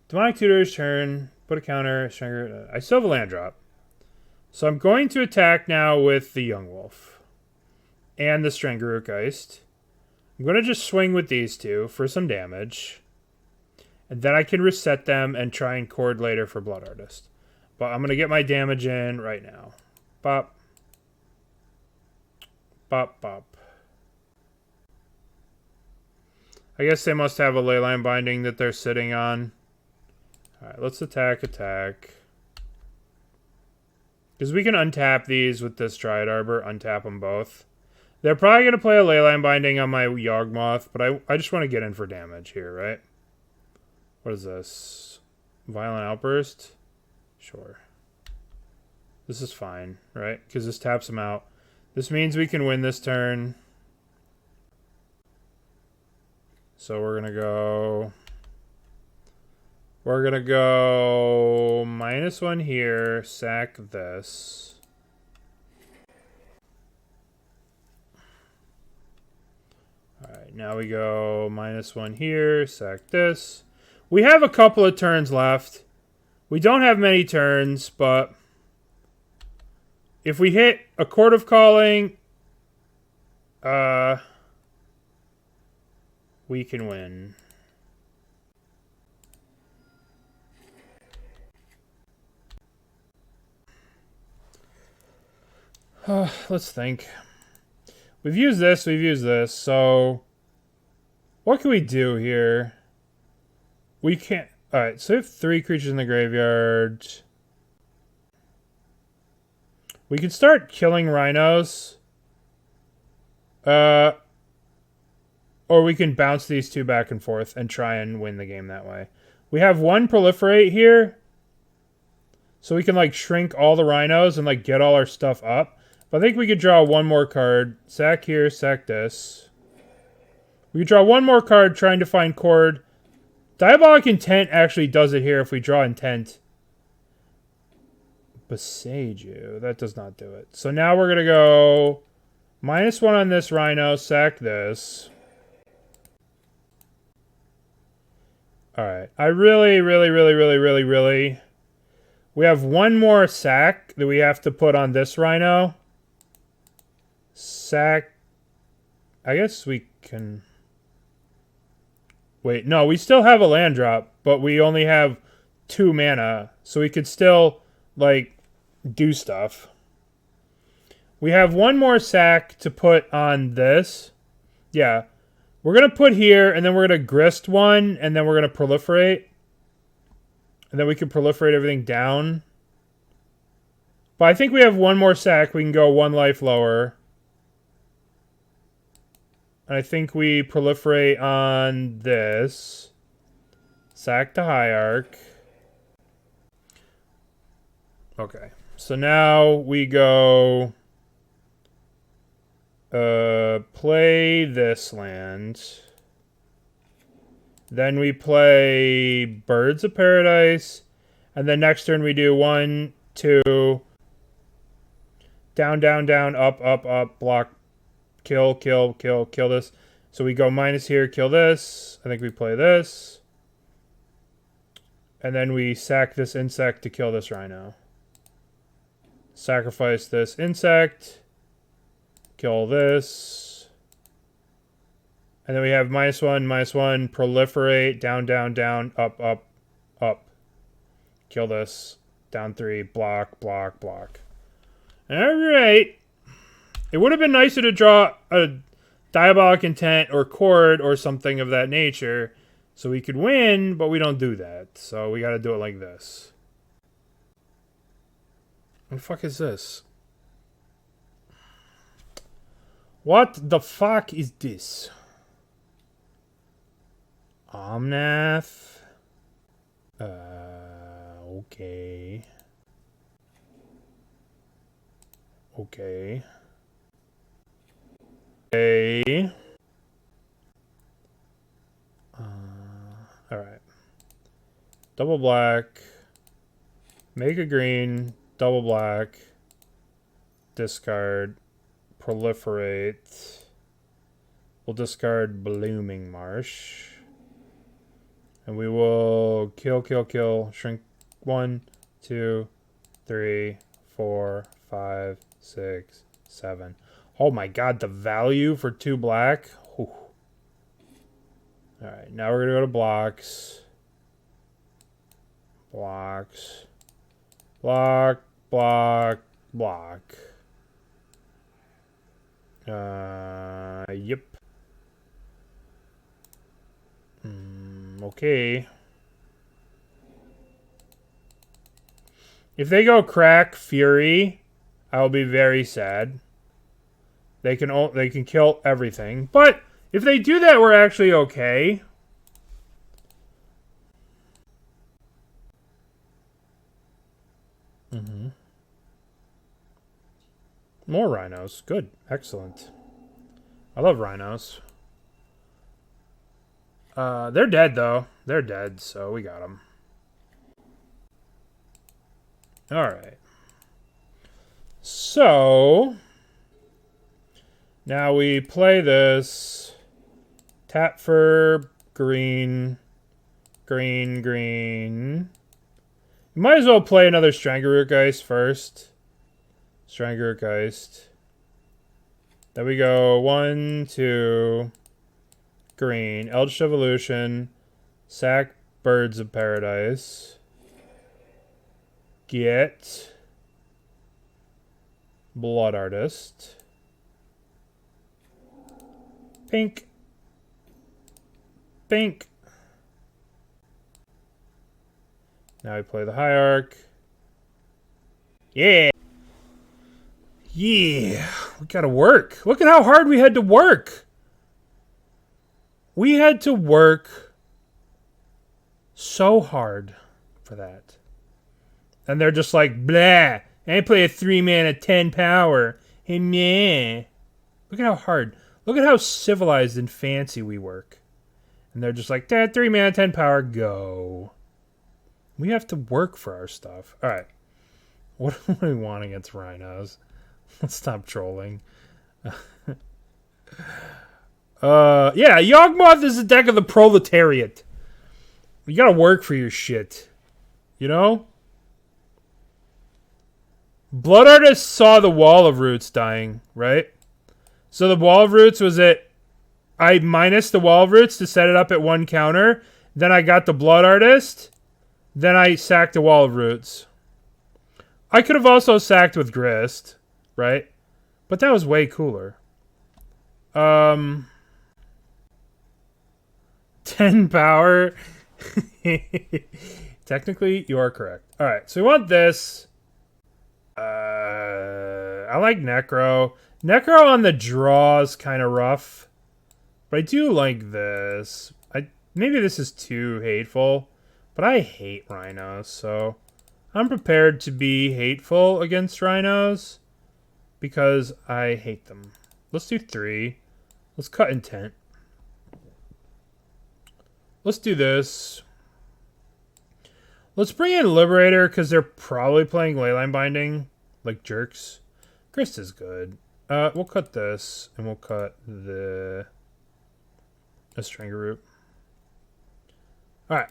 Demonic Tutor's turn... Put a counter, I still have a land drop. So I'm going to attack now with the Young Wolf. And the Strangleroot Geist. I'm going to just swing with these two for some damage. And then I can reset them and try and chord later for Blood Artist. But I'm going to get my damage in right now. Bop. Bop, bop. I guess they must have a leyline binding that they're sitting on. Alright, let's attack. Because we can untap these with this Dryad Arbor, untap them both. They're probably going to play a leyline binding on my Yawgmoth, but I just want to get in for damage here, right? What is this? Violent Outburst? Sure. This is fine, right? Because this taps him out. This means we can win this turn. So we're going to go... We're going to go -1 here. Sack this. Alright, now we go -1 here. Sack this. We have a couple of turns left. We don't have many turns, but... If we hit a Chord of Calling, we can win. Let's think. We've used this, so what can we do here? We can't... Alright, so we have 3 creatures in the graveyard. We could start killing rhinos. Or we can bounce these 2 back and forth and try and win the game that way. We have 1 proliferate here. So we can, like, shrink all the rhinos and, like, get all our stuff up. But I think we could draw 1 more card. Sack here, sack this. We could draw 1 more card trying to find Chord. Diabolic Intent actually does it here if we draw Intent. Boseiju. That does not do it. So now we're going to go -1 on this rhino. Sack this. Alright. I really... We have 1 more sack that we have to put on this rhino. Sack. I guess we can... Wait, no. We still have a land drop, but we only have 2 mana. So we could still... like, do stuff. We have 1 more sack to put on this. Yeah. We're going to put here, and then we're going to grist 1, and then we're going to proliferate. And then we can proliferate everything down. But I think we have 1 more sack. We can go 1 life lower. And I think we proliferate on this. Sack the Hierarch. Okay, so now we go play this land. Then we play Birds of Paradise. And then next turn we do 1, 2, down, down, down, up, up, up, block, kill, kill, kill, kill this. So we go minus here, kill this. I think we play this. And then we sack this insect to kill this rhino. Sacrifice this insect. Kill this. And then we have -1, -1, proliferate, down, down, down, up, up, up. Kill this. Down 3, block, block, block. Alright. It would have been nicer to draw a Diabolic Intent or Chord or something of that nature so we could win, but we don't do that. So we gotta do it like this. What the fuck is this? What the fuck is this? Omnath. Okay. Okay. Okay. Alright. Double black. Make a green. Double black. Discard. Proliferate. We'll discard Blooming Marsh. And we will kill, kill, kill. Shrink 1, 2, 3, 4, 5, 6, 7. Oh my god, the value for 2 black. Alright, now we're going to go to blocks. Blocks. Block, block, block. Yep. Okay. If they go crack Fury, I'll be very sad. They can kill everything. But if they do that, we're actually okay. More rhinos. Good. Excellent. I love rhinos. They're dead, though. They're dead, so we got them. Alright. So, now we play this. Tap for green. Green, green. You might as well play another Strangleroot Geist first. Strangleroot Geist. Then we go 1, 2, green. Eldritch Evolution. Sack Birds of Paradise. Get Blood Artist. Pink. Pink. Now we play the Hierarch. Yeah. Yeah. We gotta work. Look at how hard we had to work. We had to work so hard for that. And they're just like, blah. I play a 3-mana 10 power. Hey, meh. Look at how hard. Look at how civilized and fancy we work. And they're just like, 3-mana 10 power, go. We have to work for our stuff. Alright. What do we want against rhinos? Let's stop trolling. Yeah, Yawgmoth is the deck of the proletariat. You gotta work for your shit. You know? Blood Artist saw the Wall of Roots dying, right? So the Wall of Roots was at... I minus the Wall of Roots to set it up at 1 counter. Then I got the Blood Artist. Then I sacked the Wall of Roots. I could have also sacked with Grist, right? But that was way cooler. 10 power. Technically, you are correct. Alright, so we want this. I like Necro. Necro on the draw is kind of rough. But I do like this. Maybe this is too hateful. But I hate rhinos, so I'm prepared to be hateful against rhinos. Because I hate them. Let's do 3. Let's cut intent. Let's do this. Let's bring in Liberator, because they're probably playing Leyline Binding, like jerks. Grist is good. We'll cut this, and we'll cut the Strangleroot. Alright.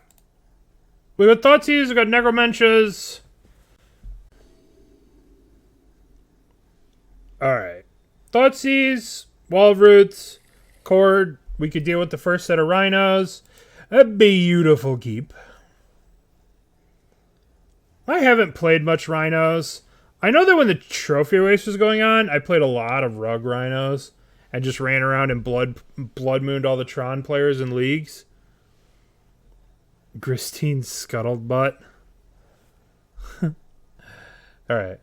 We got Thoughtseize, we got Necromentias. Alright. Thoughtseize, Wall of Roots, Chord. We could deal with the first set of rhinos. A beautiful keep. I haven't played much rhinos. I know that when the trophy race was going on, I played a lot of rug rhinos and just ran around and blood mooned all the Thran players in leagues. Gristine's scuttled butt. Alright.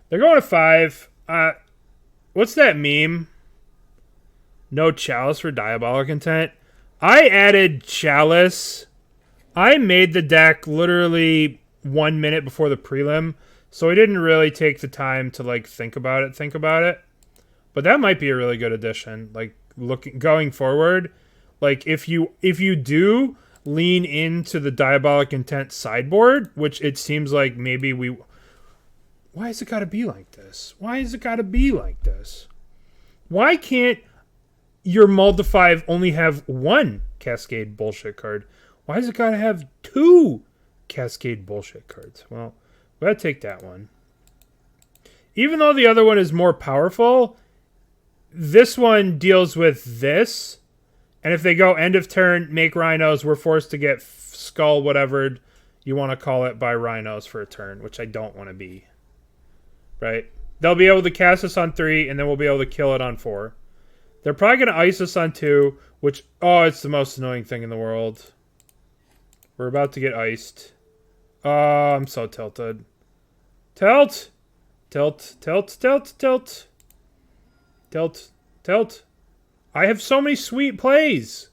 They're going to 5. What's that meme? No Chalice for Diabolic Intent. I added Chalice. I made the deck literally 1 minute before the prelim, so I didn't really take the time to like think about it. But that might be a really good addition. Like going forward, like if you do lean into the Diabolic Intent sideboard, which it seems like maybe we... Why has it got to be like this? Why has it got to be like this? Why can't your Mull to 5 only have 1 Cascade bullshit card? Why does it got to have 2 Cascade bullshit cards? Well, we gotta take that one. Even though the other one is more powerful, this one deals with this. And if they go end of turn, make rhinos, we're forced to get skull whatever you want to call it by rhinos for a turn, which I don't want to be. Right? They'll be able to cast us on 3, and then we'll be able to kill it on 4. They're probably going to ice us on 2, which, oh, it's the most annoying thing in the world. We're about to get iced. Oh, I'm so tilted. Tilt! Tilt, tilt, tilt, tilt. Tilt, tilt. I have so many sweet plays.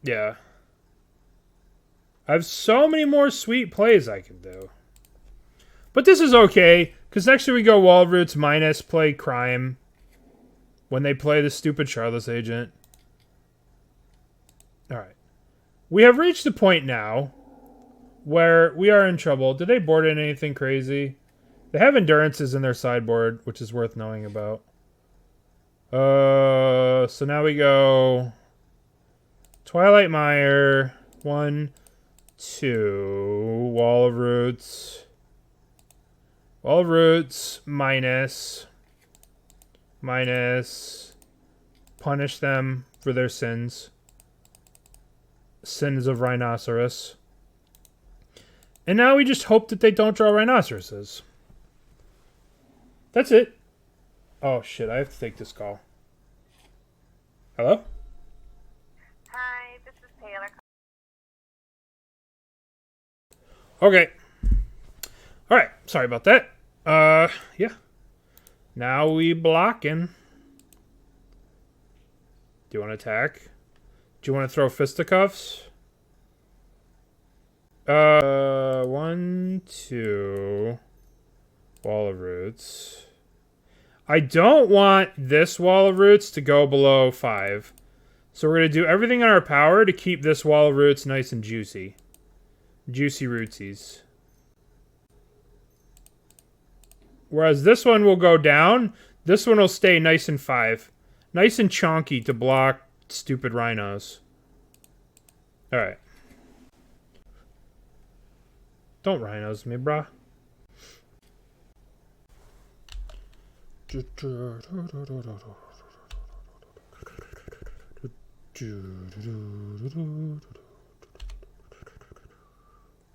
Yeah. I have so many more sweet plays I can do. But this is okay, because next year we go Wall of Roots minus play Crime when they play the stupid Charlotte's Agent. Alright. We have reached the point now where we are in trouble. Did they board in anything crazy? They have Endurances in their sideboard, which is worth knowing about. So now we go Twilight Mire, 1, 2, Wall of Roots. Wall of Roots, minus, punish them for their sins. Sins of Rhinoceros. And now we just hope that they don't draw Rhinoceroses. That's it. Oh shit, I have to take this call. Hello? Hi, this is Taylor. Okay. Alright, sorry about that. Yeah. Now we blocking. Do you want to attack? Do you want to throw fisticuffs? 1, 2. Wall of Roots. I don't want this Wall of Roots to go below 5. So we're going to do everything in our power to keep this Wall of Roots nice and juicy. Juicy rootsies. Whereas this one will go down. This one will stay nice and 5. Nice and chonky to block stupid rhinos. Alright. Don't rhinos me, brah.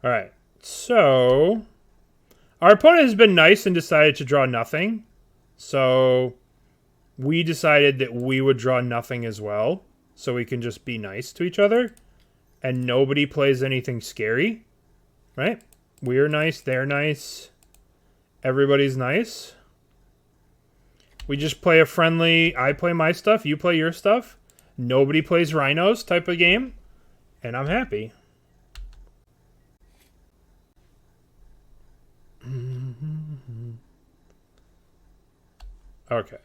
Alright, so our opponent has been nice and decided to draw nothing. So we decided that we would draw nothing as well. So we can just be nice to each other. And nobody plays anything scary. Right? We're nice, they're nice. Everybody's nice. We just play a friendly, I play my stuff, you play your stuff. Nobody plays rhinos type of game. And I'm happy. Okay.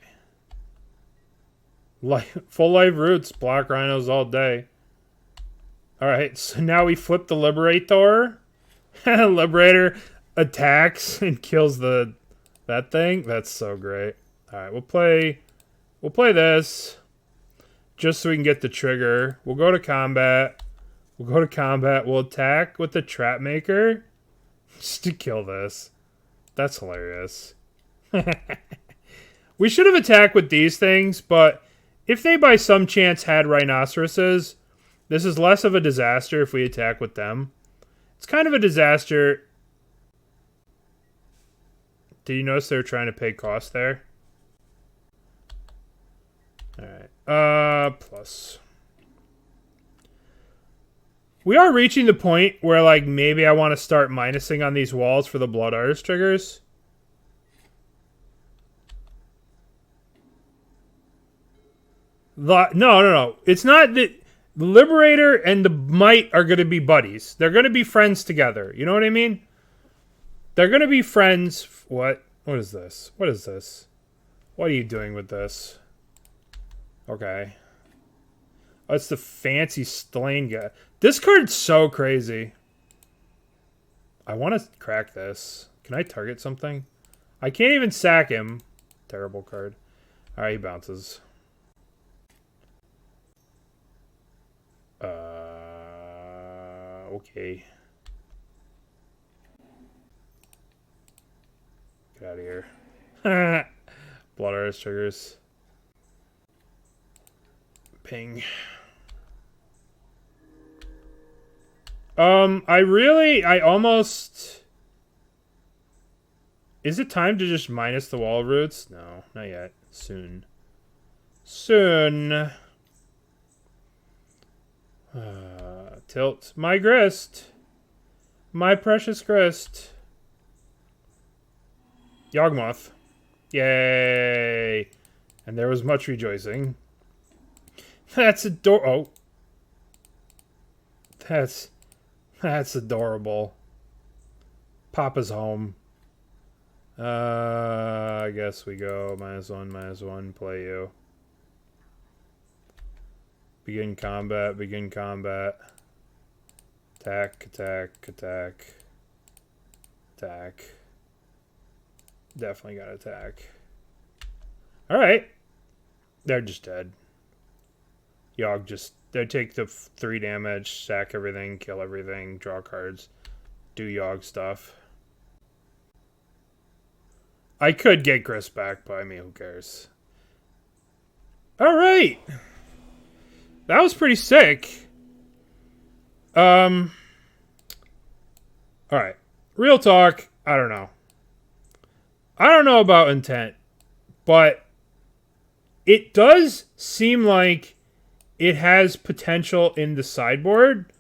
Full life roots, block rhinos all day. Alright, so now we flip the Liberator. Liberator attacks and kills that thing. That's so great. Alright, we'll play this. Just so we can get the trigger. We'll go to combat. We'll attack with the Trap Maker. Just to kill this. That's hilarious. We should have attacked with these things, but if they by some chance had rhinoceroses, this is less of a disaster if we attack with them. It's kind of a disaster. Did you notice they were trying to pay cost there? Alright. Plus. We are reaching the point where, like, maybe I want to start minusing on these walls for the Blood Artist triggers. No. It's not that the Liberator and the Might are going to be buddies. They're going to be friends together. You know what I mean? They're going to be friends. What? What is this? What is this? What are you doing with this? Okay. Oh, it's the fancy Stain guy. This card's so crazy. I want to crack this. Can I target something? I can't even sack him. Terrible card. Alright, he bounces. Okay. Get out of here. Blood Artist triggers. Ping. I almost... Is it time to just minus the Wall of Roots? No, not yet. Soon. Soon. Tilt. My Grist. My precious Grist. Yawgmoth. Yay. And there was much rejoicing. That's That's adorable. Papa's home. I guess we go -1/-1, play you. Begin combat, begin combat. Attack, attack, attack. Attack. Definitely got attack. Alright. They're just dead. Yawg just... They take the 3 damage, sack everything, kill everything, draw cards, do Yawg stuff. I could get Grist back, but I mean, who cares? Alright! That was pretty sick. Alright. Real talk, I don't know. I don't know about intent, but it does seem like it has potential in the sideboard,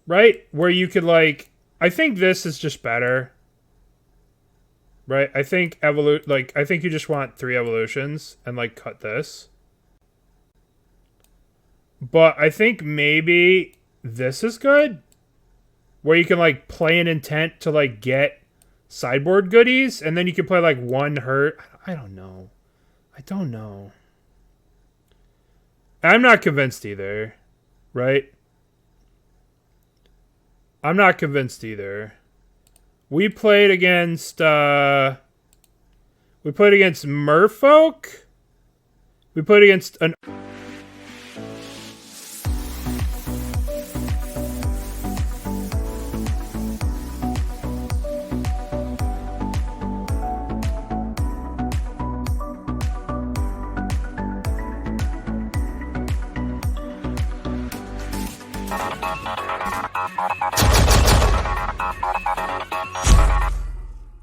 right? Where you could, like, I think this is just better, right? I think I think you just want 3 evolutions and, like, cut this. But I think maybe this is good, where you can, like, play an intent to, like, get sideboard goodies, and then you can play, like, 1 hurt. I don't know. I don't know. I'm not convinced either, right? I'm not convinced either. We played against Merfolk. We played against an